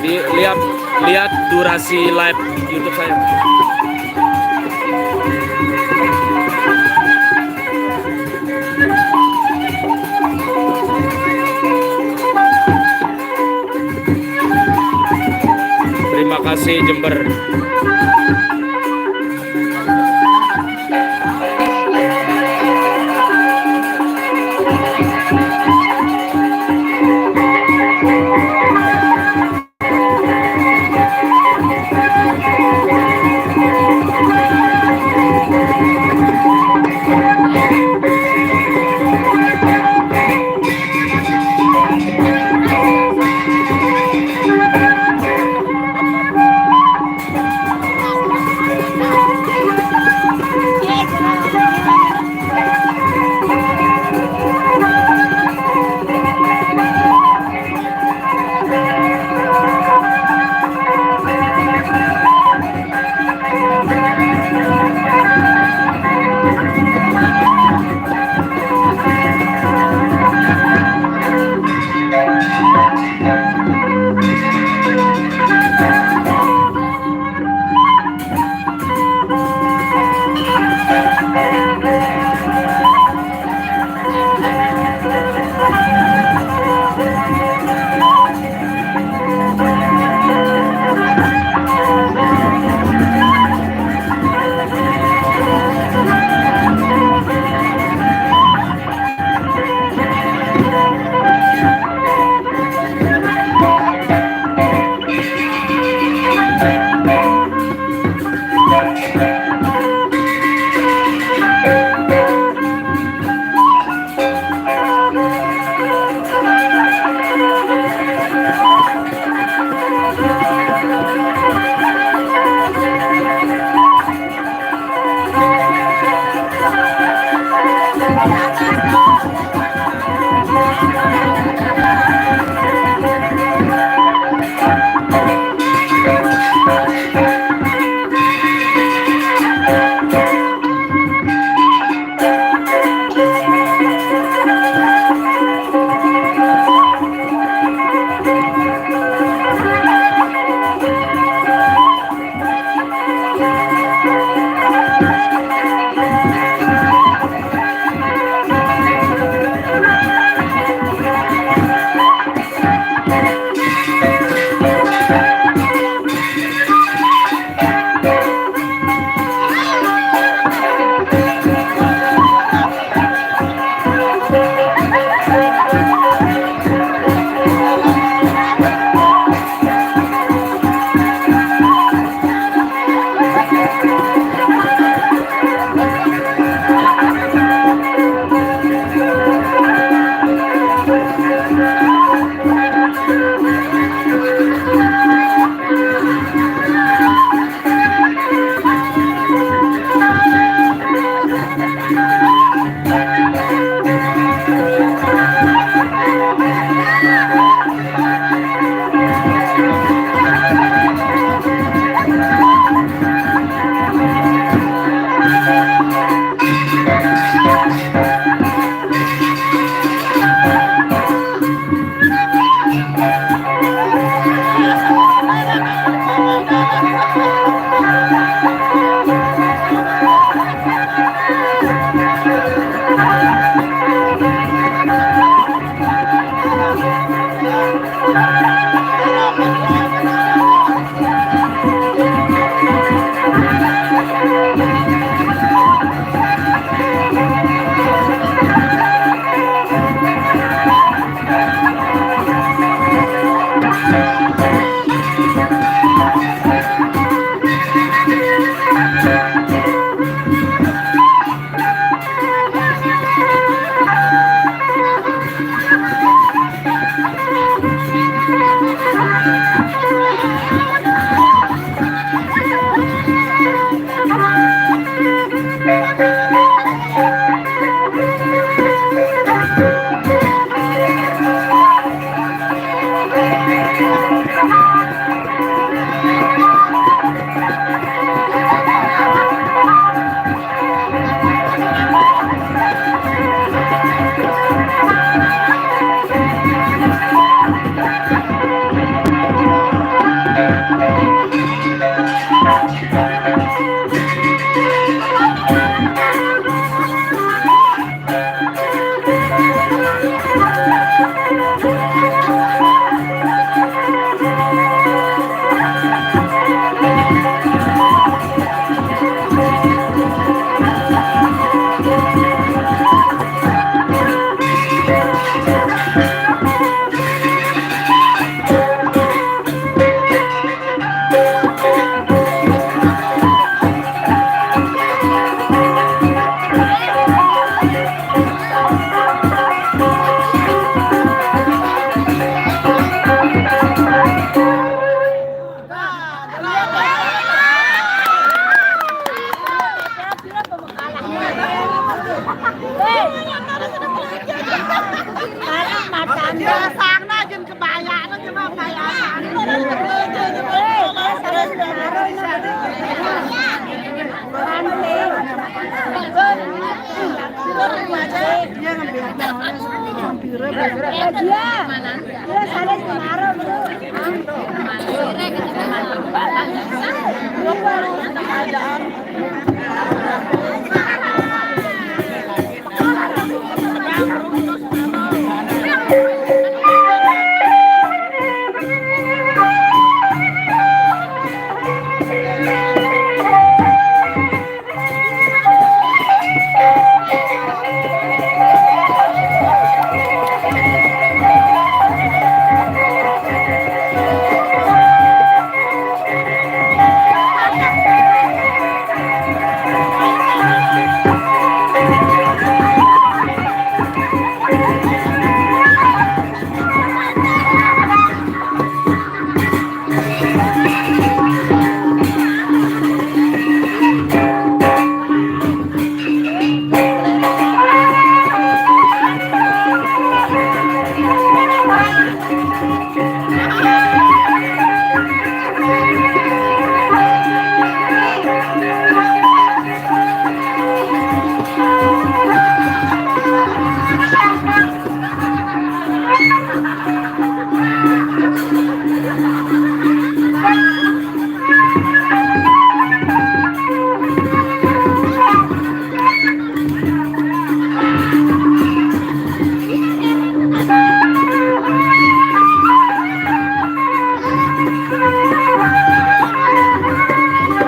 Lihat durasi live YouTube saya. Terima kasih Jember.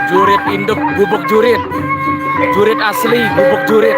Jurit induk gubuk jurit. Jurit asli gubuk jurit.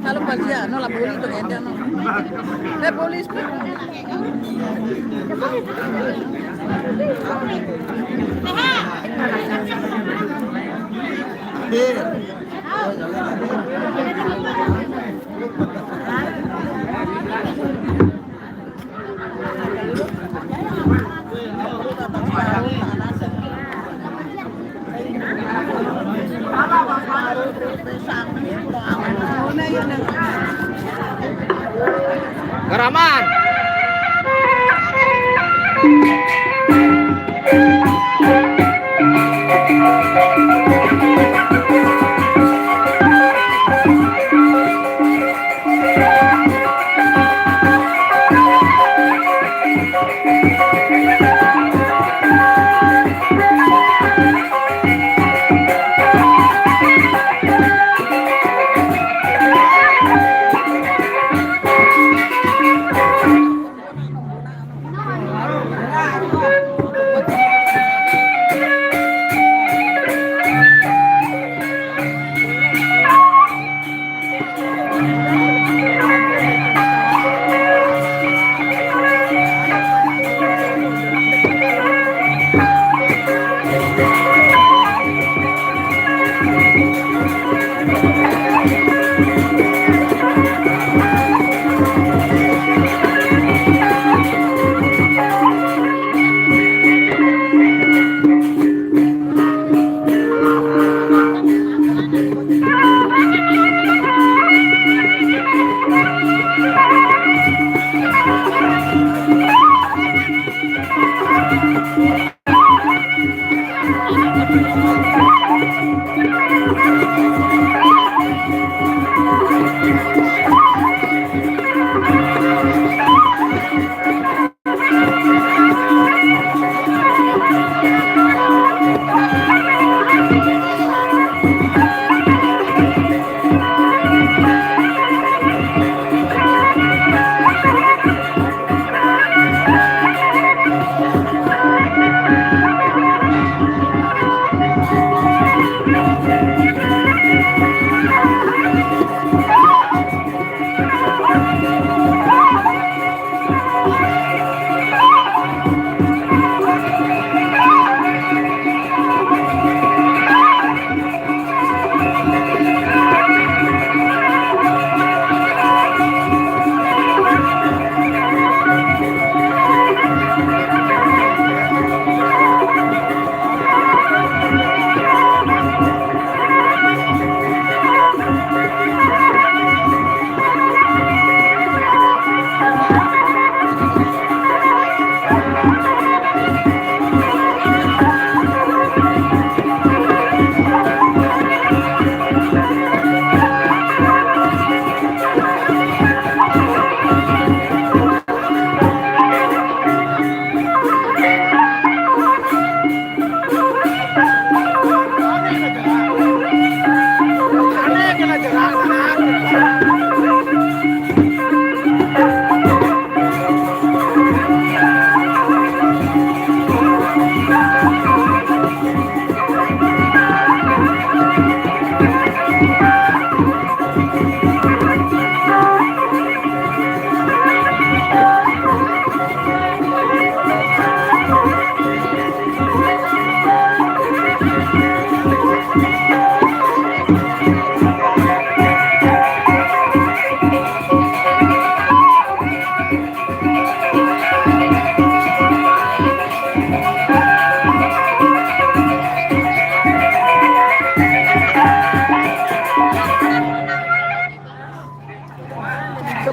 Kalau bagian, no la boleh tu kan, no. Boleh spek. Karaman.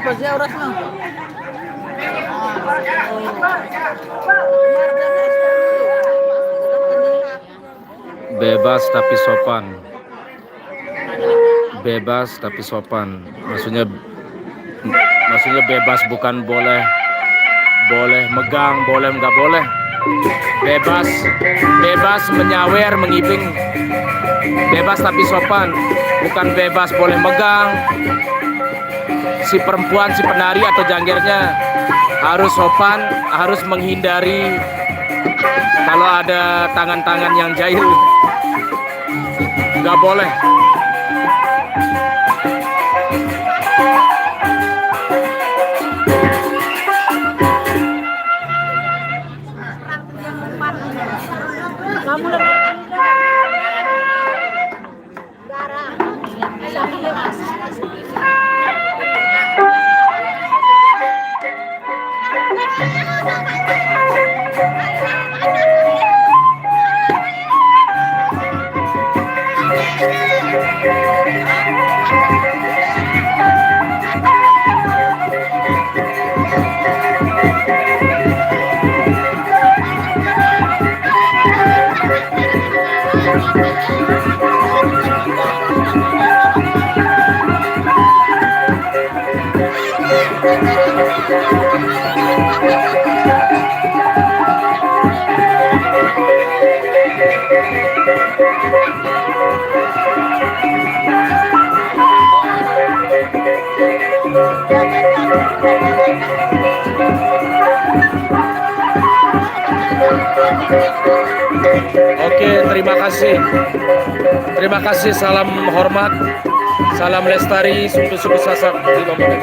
Pazia oras na. Bebas tapi sopan. Bebas tapi sopan. Maksudnya bebas bukan boleh megang, boleh nggak boleh. Bebas menyawer, mengibing. Bebas tapi sopan, bukan bebas boleh megang. Si perempuan, si penari atau janggernya harus sopan, harus menghindari kalau ada tangan-tangan yang jahil. Nggak boleh. Terima kasih, salam hormat. Salam lestari, sungguh-sungguh sasak di Lombok.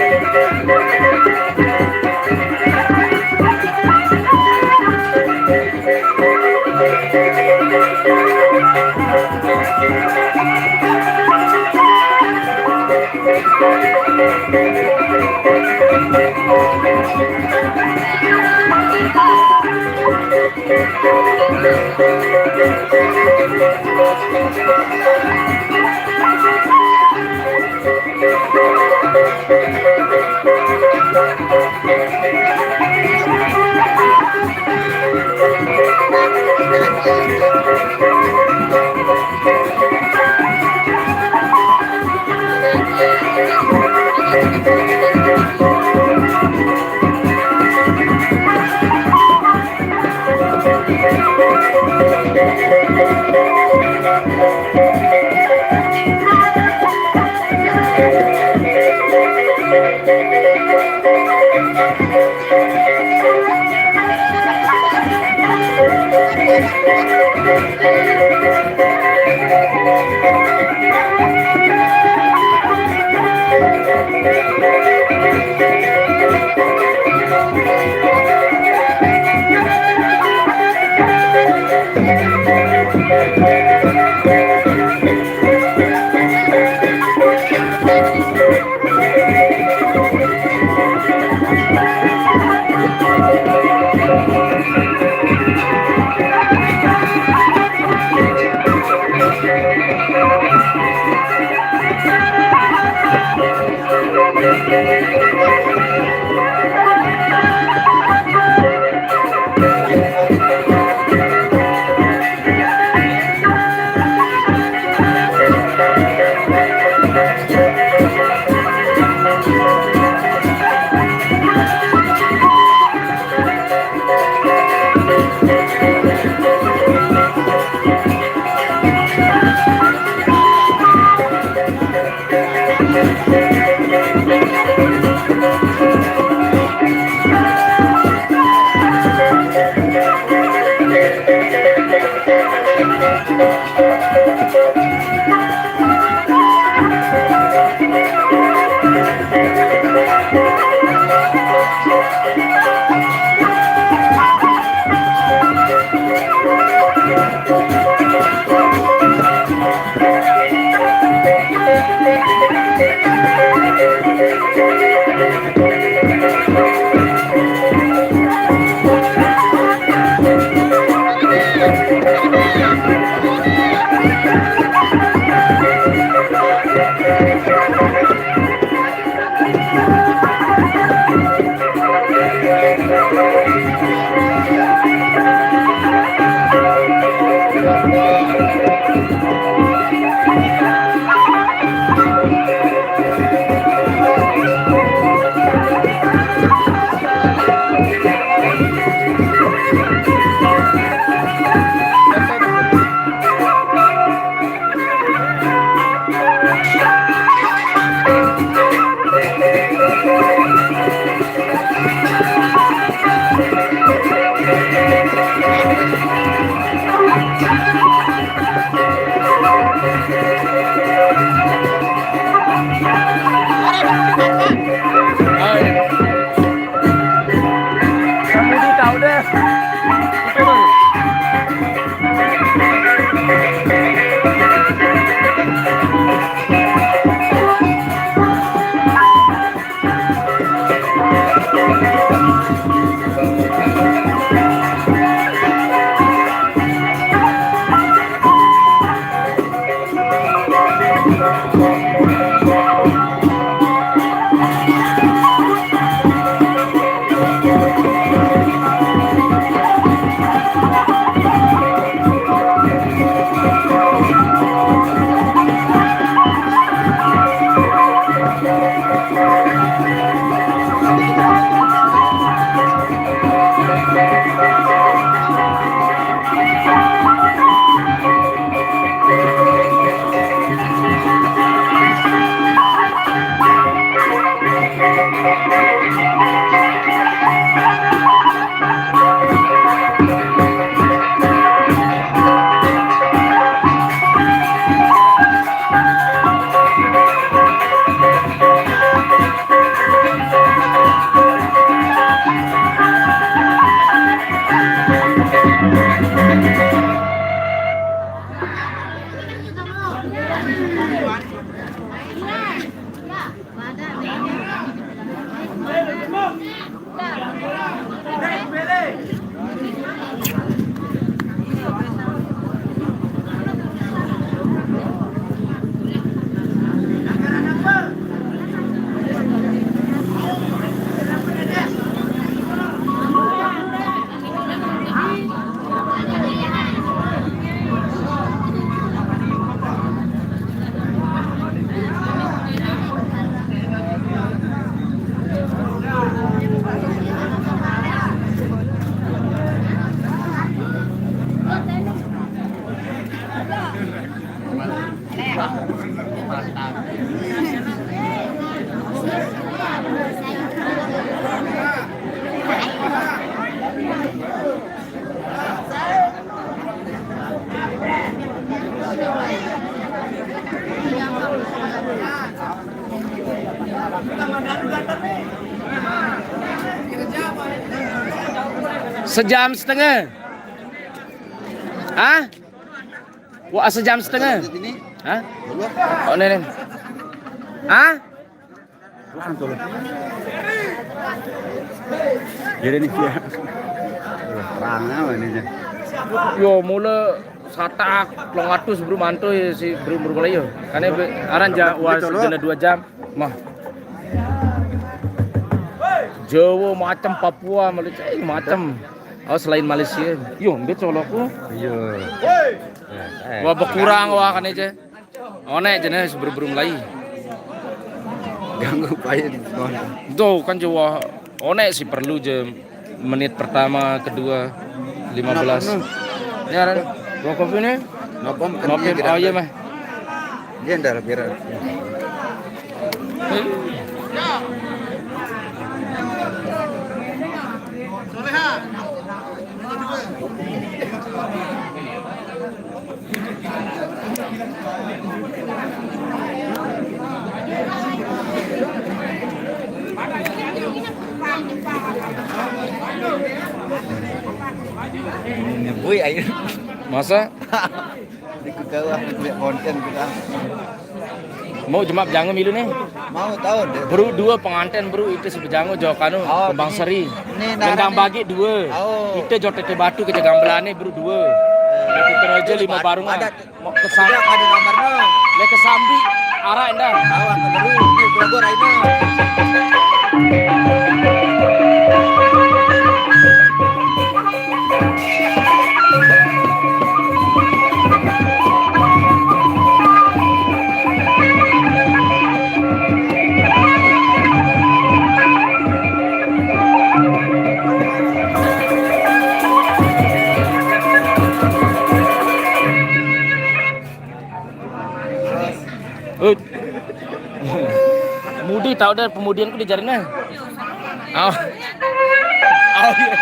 Sejam setengah. Hah? Wah, sejam setengah. Hah? Oh, ini. Hah? Jadi nih ya. Perang apa ini? Yo mula satak longatus bro mantu ya si bro mulai yo. Karena aran was jena 2 jam mah. Jawa macam Papua Malaysia macam. Oh selain Malaysia. Yo mbet colokku. Iya. Wah berkurang wah kan aja. Onek jenis bro mulai. Ganggu payah di Tuh kan Jawa onek sih perlu je menit pertama kedua 15. Ini ada gua kopi nih. Nopom Kopi oh iya mah. Dia ndak lebih. Nyebui air. Masa Di kegawah buat konten kita. mau jemaat jangan milu nih. Mau tahu deh. Bro 2 pengantin bro itu sebejanggo jo kanu Oh, Kembang Seri. ini Kendang narane. bagi 2. Oh. Kita jo tete batu ke Gambelane bro 2. Kita aja 5 barung Ada. mau ke Sambi. Ada nomornya. Le ke Sambi arah endah. Awak dulu ini Bogor ini. Mudi tahu dah pemudianku di jaringan. Oh. Oh iya.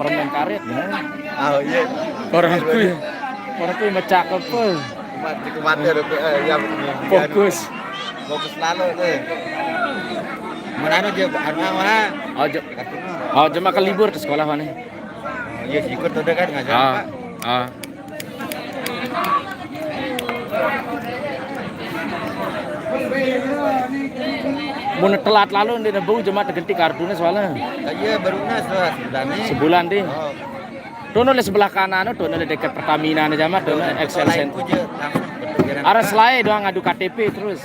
Permen karet ya. Oh iya. Orang ku cakep pun. Mati kemana ya Fokus. Fokus lalu tuh. Mana dia mana? Ojo. Oh, cuma ke libur ke sekolah mana? Iya sih, ikut udah kan ngajar Ah, Pak. ah. Mun telat lalu di nebung cuma terganti kartunya soalnya Iya baru nas lah sebenarnya. sebulan deh. Oh, Dono le sebelah kanan, dono le dekat Pertamina nih jama, dono Excel lain Center. aja langsung berpikiran. Ada selai doang ngadu KTP terus.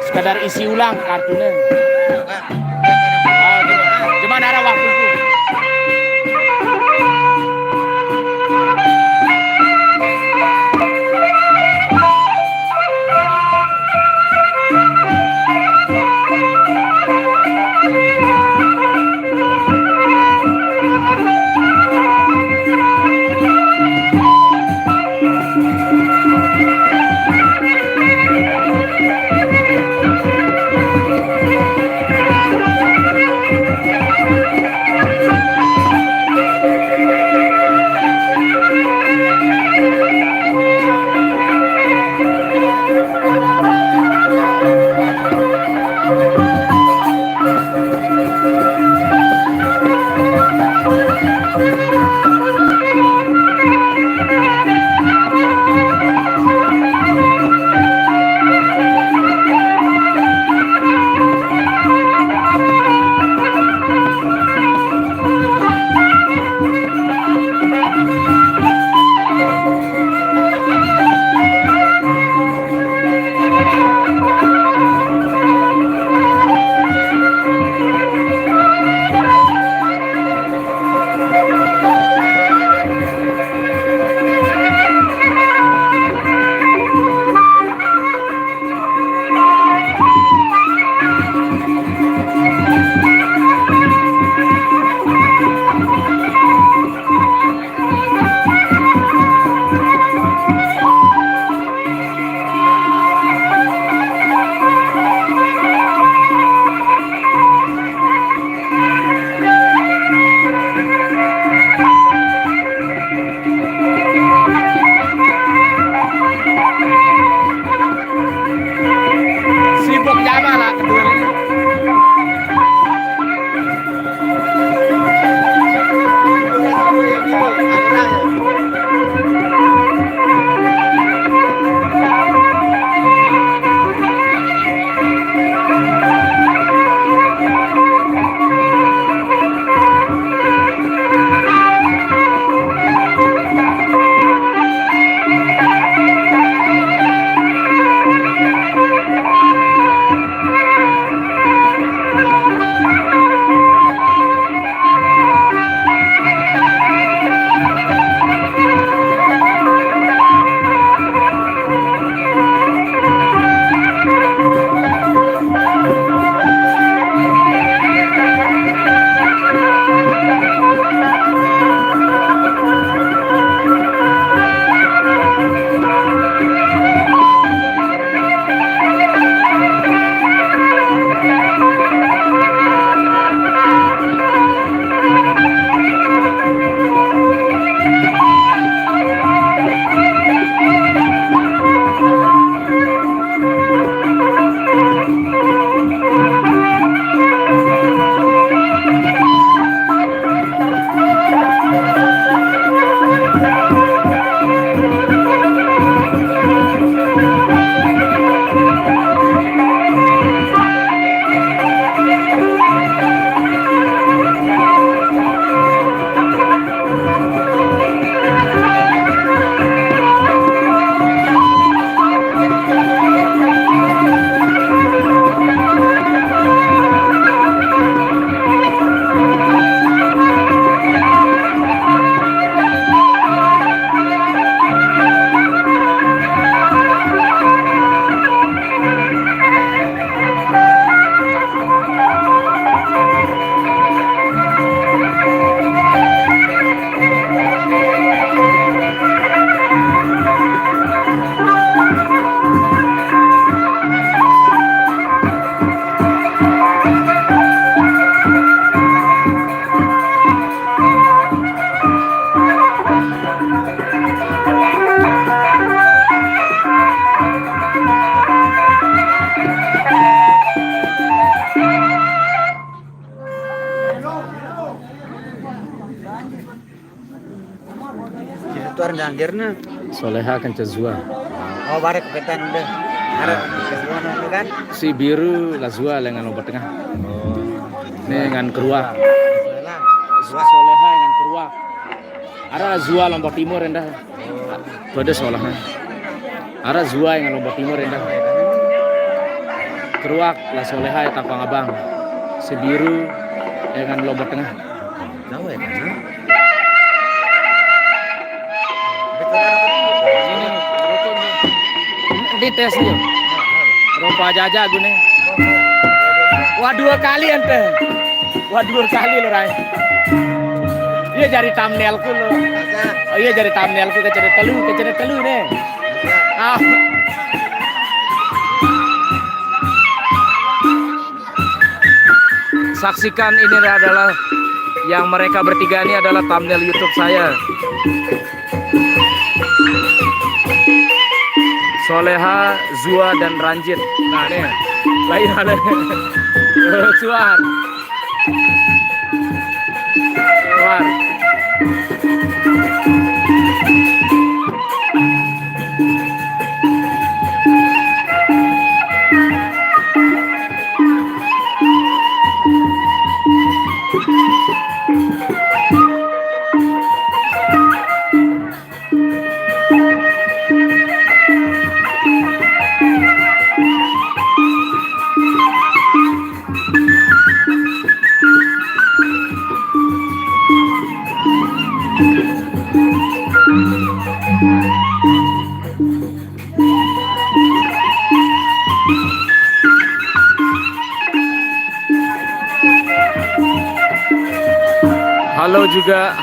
Sekadar isi ulang kartunya. Oh, cuma ada waktu itu. Sibuk jama lah kedua ini. Itu orang anjirnya. Soleha kan Zua. Oh, barek kepetan udah. Harap kesemuanya itu kan. Si biru lah Zua dengan lompat tengah. Ini dengan keruak. Soleha dengan keruak. Ada Zua lombok timur endah. Pada Soleha. Ada Zua yang lombok timur endah. Keruak lah Soleha ya Tampang Abang. Si biru dengan lombok tengah. Tahu ya kan? Di tes nih. Rupa jajah gune. Wah 2 kali ente. Wah 2 kali lo Rai. Iya jadi thumbnailku lo. Oh iya jadi thumbnailku kecere telu nih. Ah. Saksikan ini adalah yang mereka bertiga ini adalah thumbnail YouTube saya. Soleha, Zua dan Ranjit. Nah nih, lain ada. Suar.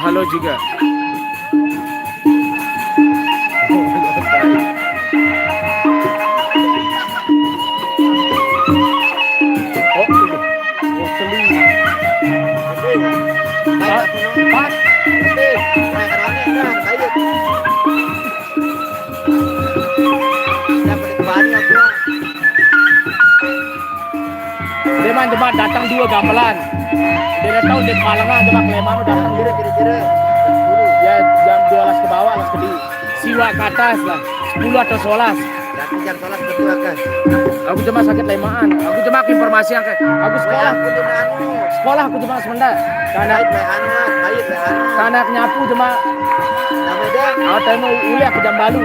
Halo juga. Deman datang 2 gamelan. Dia tahu di Palangan demak Leman datang kira-kira. Ya jam 12 ke bawah lah sedih. Siwa ke atas lah. 10 atau 11. Tapi jam sholat berdua kan. Aku cuma sakit lemaan. Aku cuma informasi yang ke. Aku sekolah. Sekolah aku cuma sebentar. Karena karena nyapu cuma. Aku temu uli aku jam balu.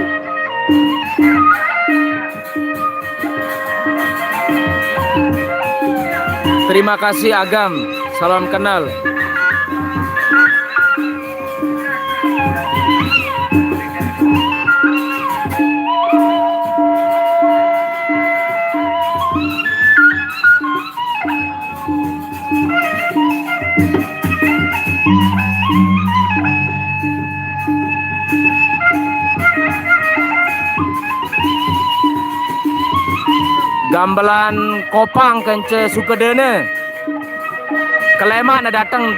Terima kasih Agam. Salam kenal. Gambalan Kopang kence Sukedene. Kelema na datang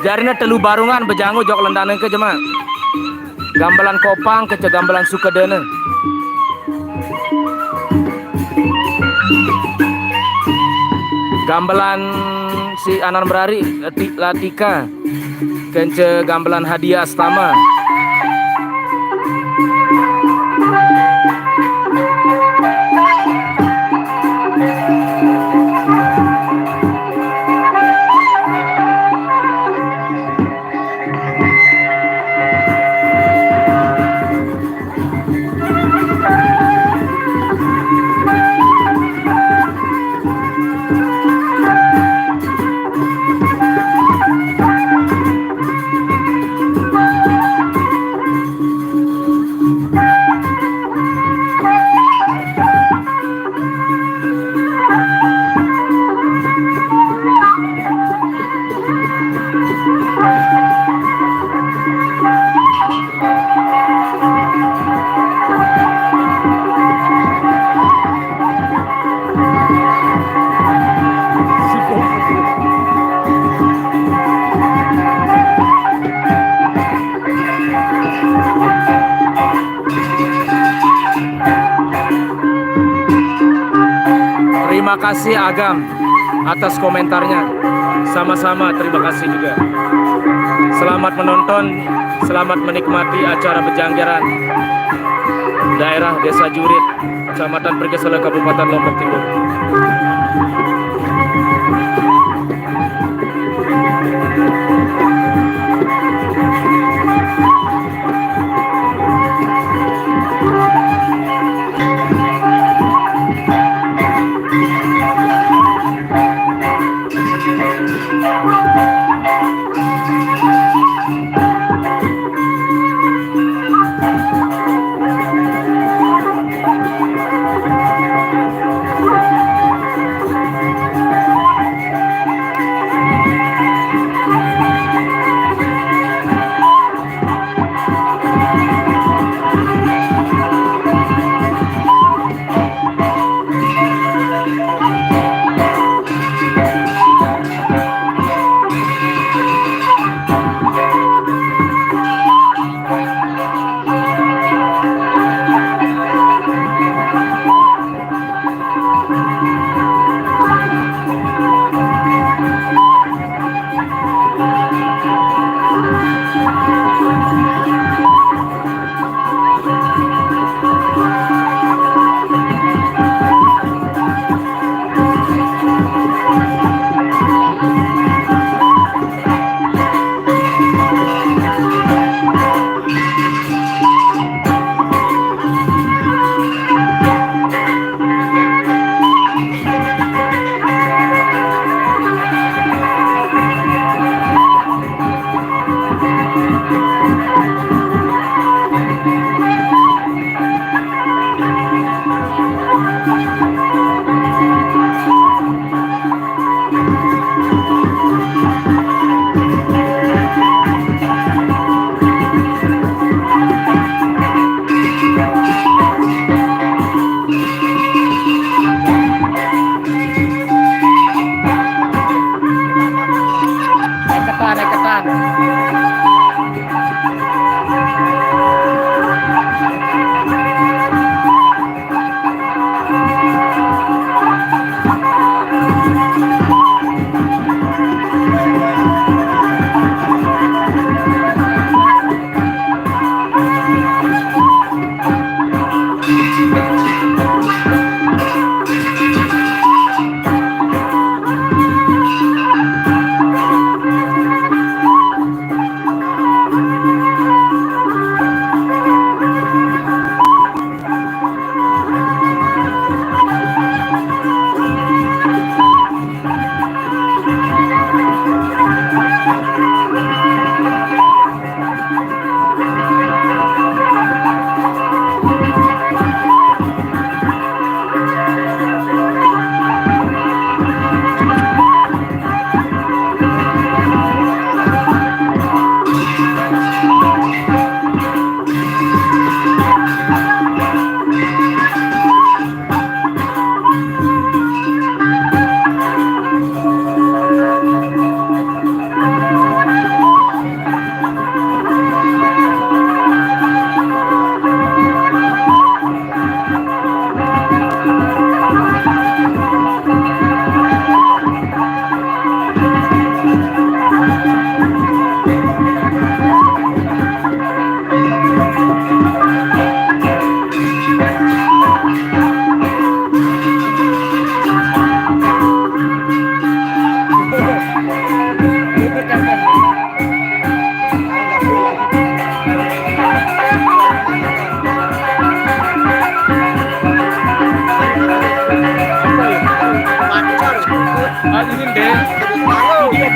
jarina telu barungan bejangu jok lendanan ke jema. Gambalan Kopang kece gambalan Sukedene. Gambalan si Anan Berari Latika kence gambalan Hadiah Astama. Terima kasih Agam atas komentarnya. Sama-sama terima kasih juga. Selamat Selamat menonton, selamat menikmati acara Bejanggeran daerah Desa Jurit, Kecamatan Pergesele, Kabupaten Lombok Timur.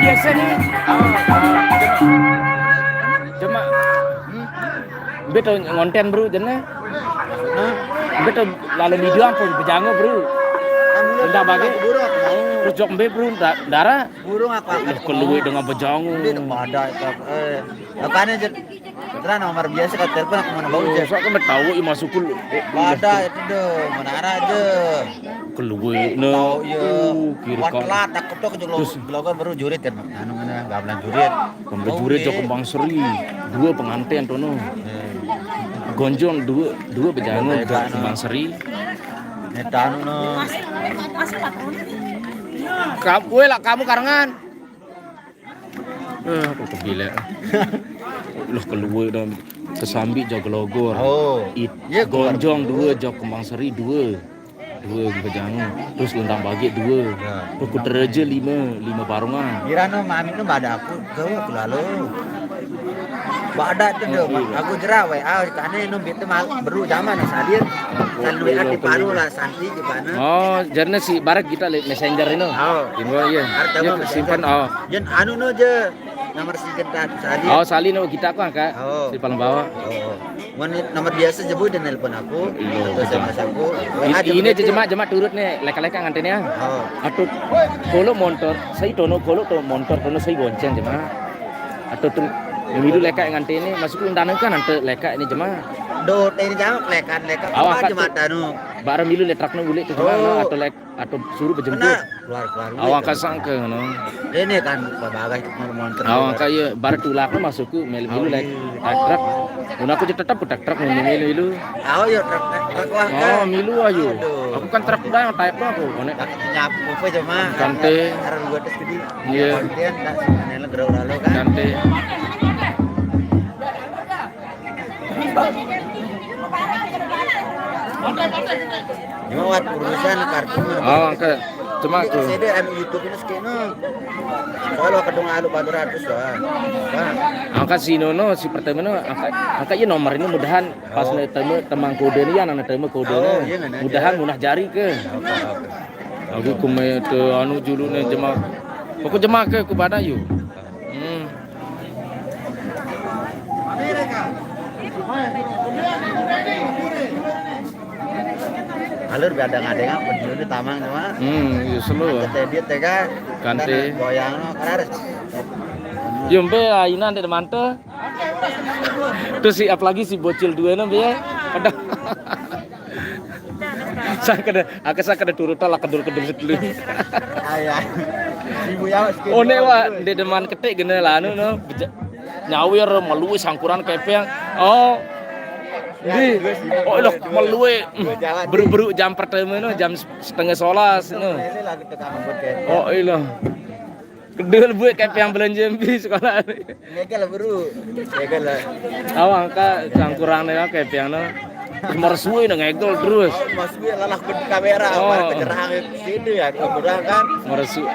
biasa nih. Cuma beto ngonten bro jene. Beto lalu video apa bejango bro. Ndak bagi terus jok mbe bro dara Burung aku akan keluwe dengan bejango. Ada apaan aja. Terus nomor biasa kan telepon aku mana bau aja. Sok kan tahu i masukul. Ada itu deh, menara aja. Keluwe no. Tahu ya. Kiri kan. Watlat aku tuh kejoglok baru jurit kan. Anu mana gamelan jurit. Pembeli jurit jok Kembang Seri. Dua pengantin tono. Gonjong dua bejango Kembang Seri. Neta anu no. Kamu lah kamu karangan. Aku kebila. Loh keluar dah kesambi jaga logor. Oh. It Ya, keluar. gonjong 2, jok kembang seri 2. 2 kejangan. Terus lendang bagi 2. Ya. Terus kutereja 5 barungan. Kira no mami no bada aku aku lalu. Bada tu dah. Aku jerah we. Karena no bitu mal beru zaman sadir. Dan duit di paru lah santi di mana. Oh, jarna si barak kita lihat messenger ini. Oh. Info iya. Arta Ya mah simpan oh. Jen anu no je nomor si gentan sadir. Oh, salin kita aku angkat. Oh. Di paling bawah. Oh. Nomor biasa jebut dan nelpon aku. Iya, Terus betul. sama aku. Ini aja jemaah turut nih leka-leka ngantennya. Oh. Atau kolo motor, saya tono kolo to motor tono saya bonceng jemaah. Atau tuh milu leka ngantene masuk undangan kan nanti leka ini jemaah. Do ini jam lekan Awak apa kat mata nu. Barang milu letrakno boleh tuh jemaah Oh. atau atau suruh berjemput. Kena keluar. Awak kasangke no. Ini kan bagai montor. Awak kaya bar tulakno masuk ku milu lek trak. Mun aku tetap putak truk milu. Aw yo truk wah kan. Oh, milu ayo. Aduh. Aku kan truk dah type aku. Konek Nyapu apa cuma. Kante. Karena gua tes gede. Iya. Konten tak sebenarnya gerau lalu kan. kante. Cuma buat urusan kartu. Oh, angka cuma aku. Saya ada anu YouTube ini sekeno. Kalau kedung alu 400 lah. Kan. Angkat si Nono si pertama no angkat ya nomor ini mudahan pas Oh. temang kode ni yang tema kode Oh, iya, nggak ada. mudahan munah jari ke. Oke. Aku kume te anu julu ne jema. Aku jema ke ku bada yu. Alur biada ngadeng penjuru di tamang cuma. Iya selo. Kata dia tega. Kante. Goyang no karar. Yumbe aina de mante. Terus si apalagi si bocil dua no be. Kada. Saya turut lah kedur setelu. Ayah. Ibu ya Oh ne wa de deman ketik gene lah anu no. Nyawir meluwe sangkuran kepeng. Oh. Di, oh loh meluwe beru-beru jam pertama no jam setengah 11 no. Ini lagi tukang buat kayak. Oh iya. Kedul buat kepeng belanja di sekolah. Mereka lah buru. Mereka lah. Awang ka sangkuran ne kepeng no. Meresui nang ngegol terus. Masuk lalah ke kamera, Oh. mana kejerang sini ya, kurang kan. Meresu.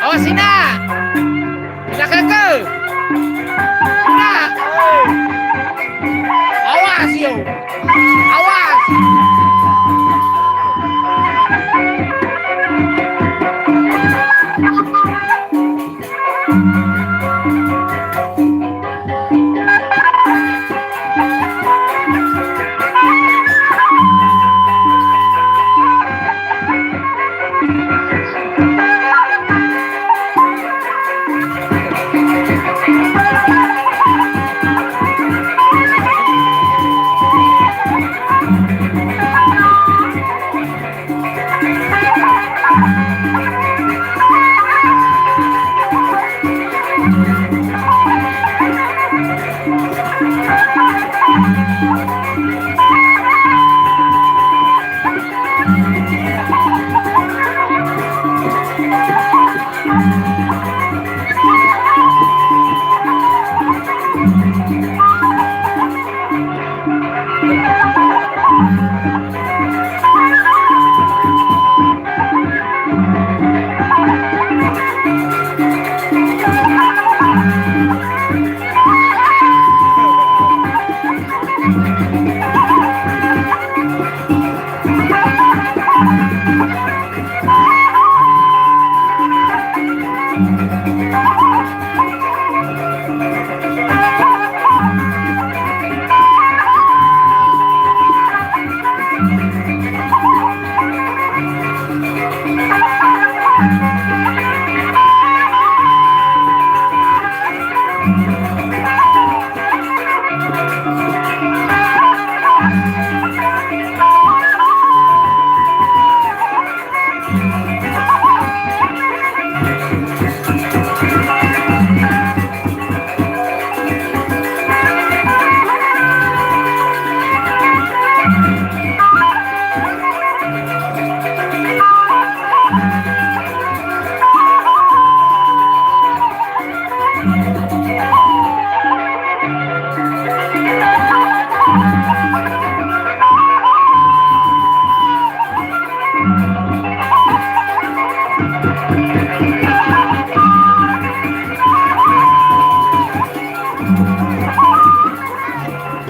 Awas Ina. Belakang ke. Ina. Awas yo. Awas.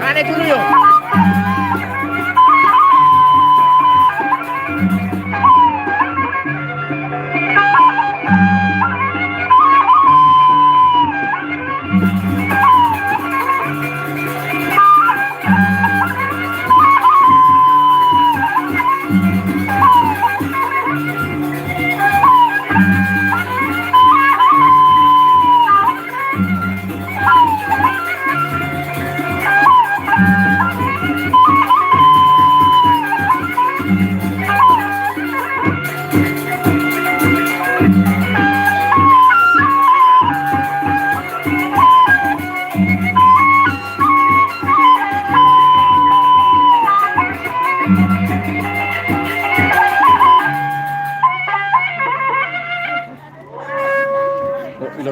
Aneh dulu yuk.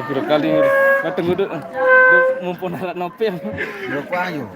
Udah kali tunggu dulu. Mumpun alat nopel. Lupa ayo.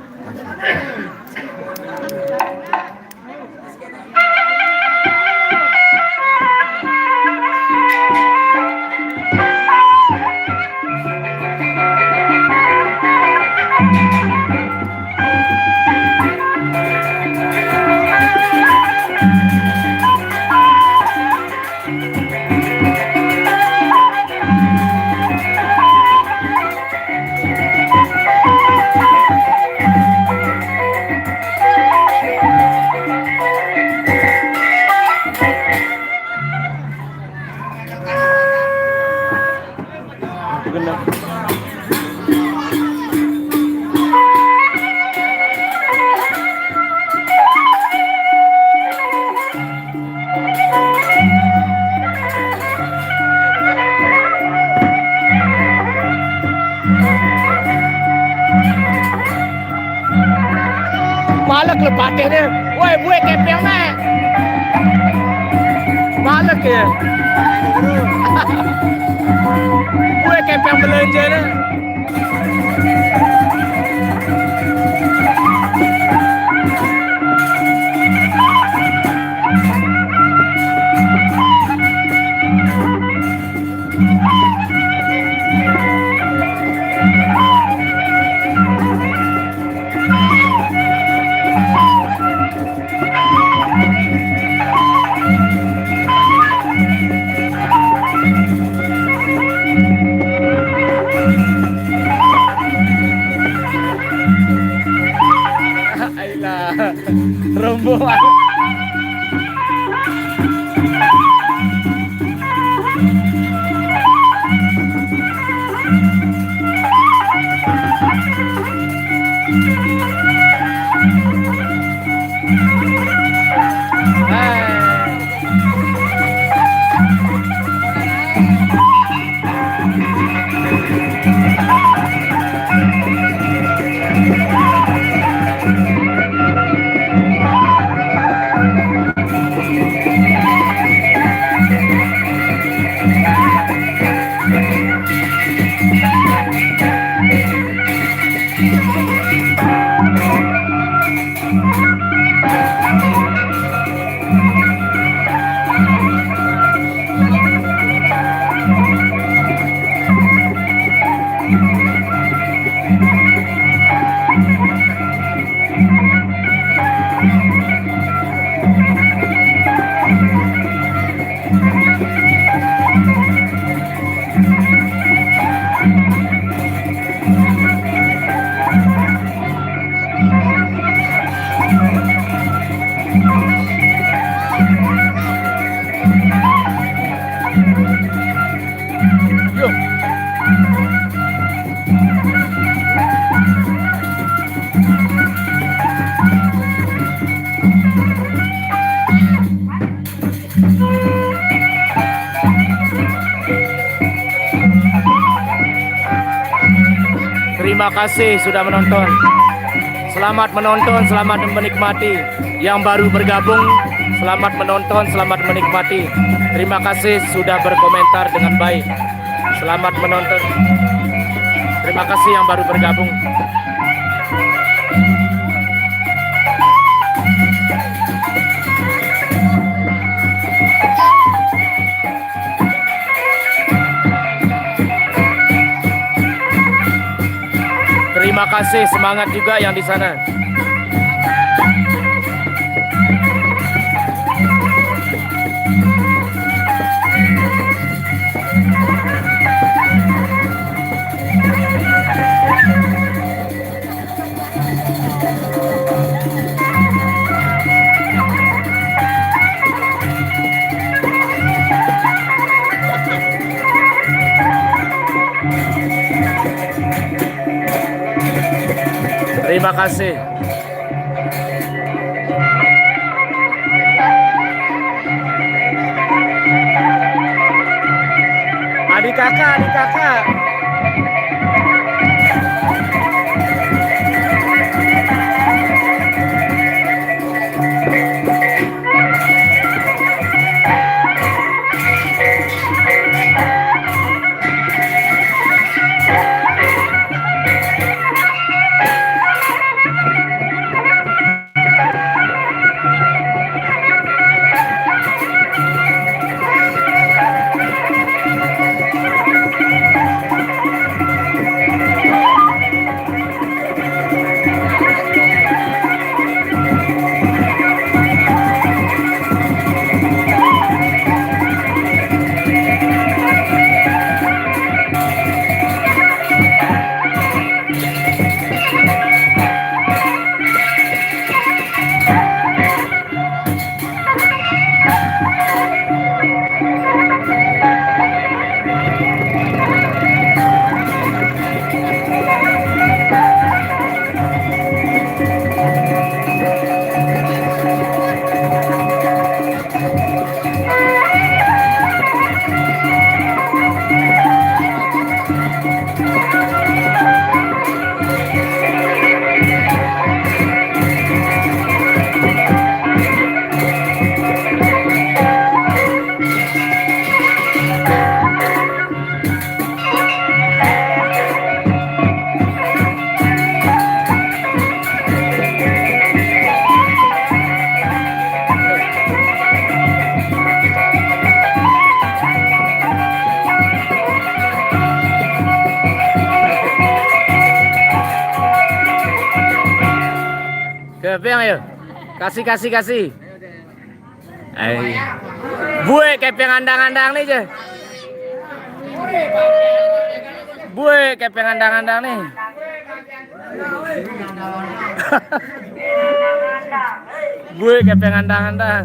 Malak lepatin deh. Woi, gue kepeng meh. Malak ya. Gue kepeng belanja deh. Ayolah, rombongan. Yuk. Terima kasih sudah menonton. Selamat menonton, selamat menikmati. Yang baru bergabung, selamat menonton, selamat menikmati. Terima kasih sudah berkomentar dengan baik. Selamat menonton. Terima kasih yang baru bergabung. Terima kasih, semangat juga yang di sana. Terima kasih. Adik kakak, adik kakak. Kepeng ayo. Kasih. Bue kepeng andang-andang nih je. Bue kepeng andang-andang nih. Bue kepeng andang-andang.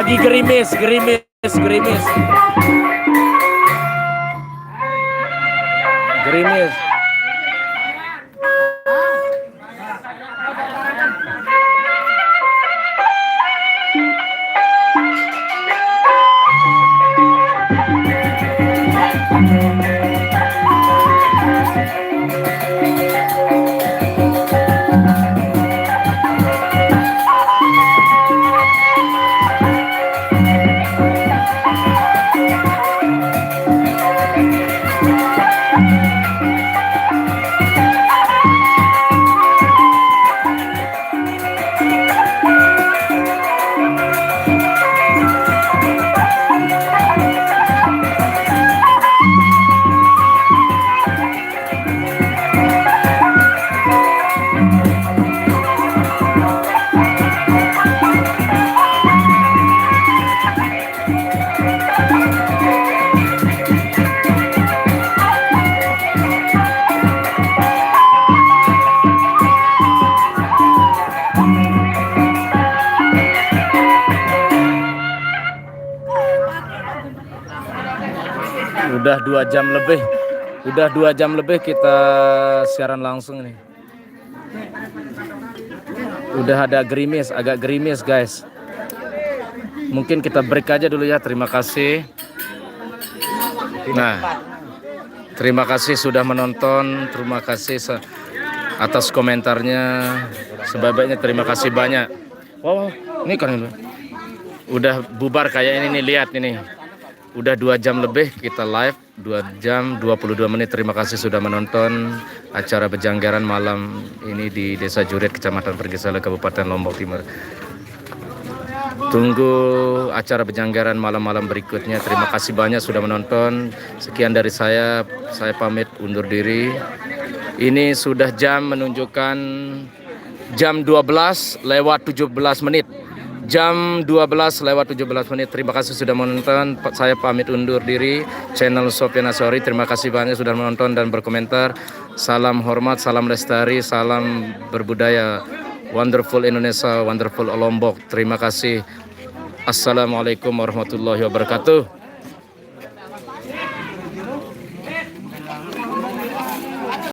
lagi gerimis. Gerimis. Udah 2 jam lebih kita siaran langsung nih. Udah ada agak gerimis guys. Mungkin kita break aja dulu ya. Terima kasih. Nah, terima kasih sudah menonton. Terima kasih atas komentarnya. Sebaiknya terima kasih banyak. Wow, ini kan udah bubar kayak ini nih, lihat ini. Udah 2 jam lebih kita live, 2 jam 22 menit. Terima kasih sudah menonton acara Bejanggaran malam ini di Desa Jurit, Kecamatan Pergisala, Kabupaten Lombok Timur. Tunggu acara Bejanggaran malam-malam berikutnya. Terima kasih banyak sudah menonton. Sekian dari saya pamit undur diri. Ini sudah jam menunjukkan jam 12 lewat 17 menit. Jam 12 lewat 17 menit. Terima kasih sudah menonton. Saya pamit undur diri. Channel Sofyan Asori. Terima kasih banyak sudah menonton dan berkomentar. Salam hormat, salam lestari, salam berbudaya. Wonderful Indonesia, wonderful Lombok. Terima kasih. Assalamualaikum warahmatullahi wabarakatuh.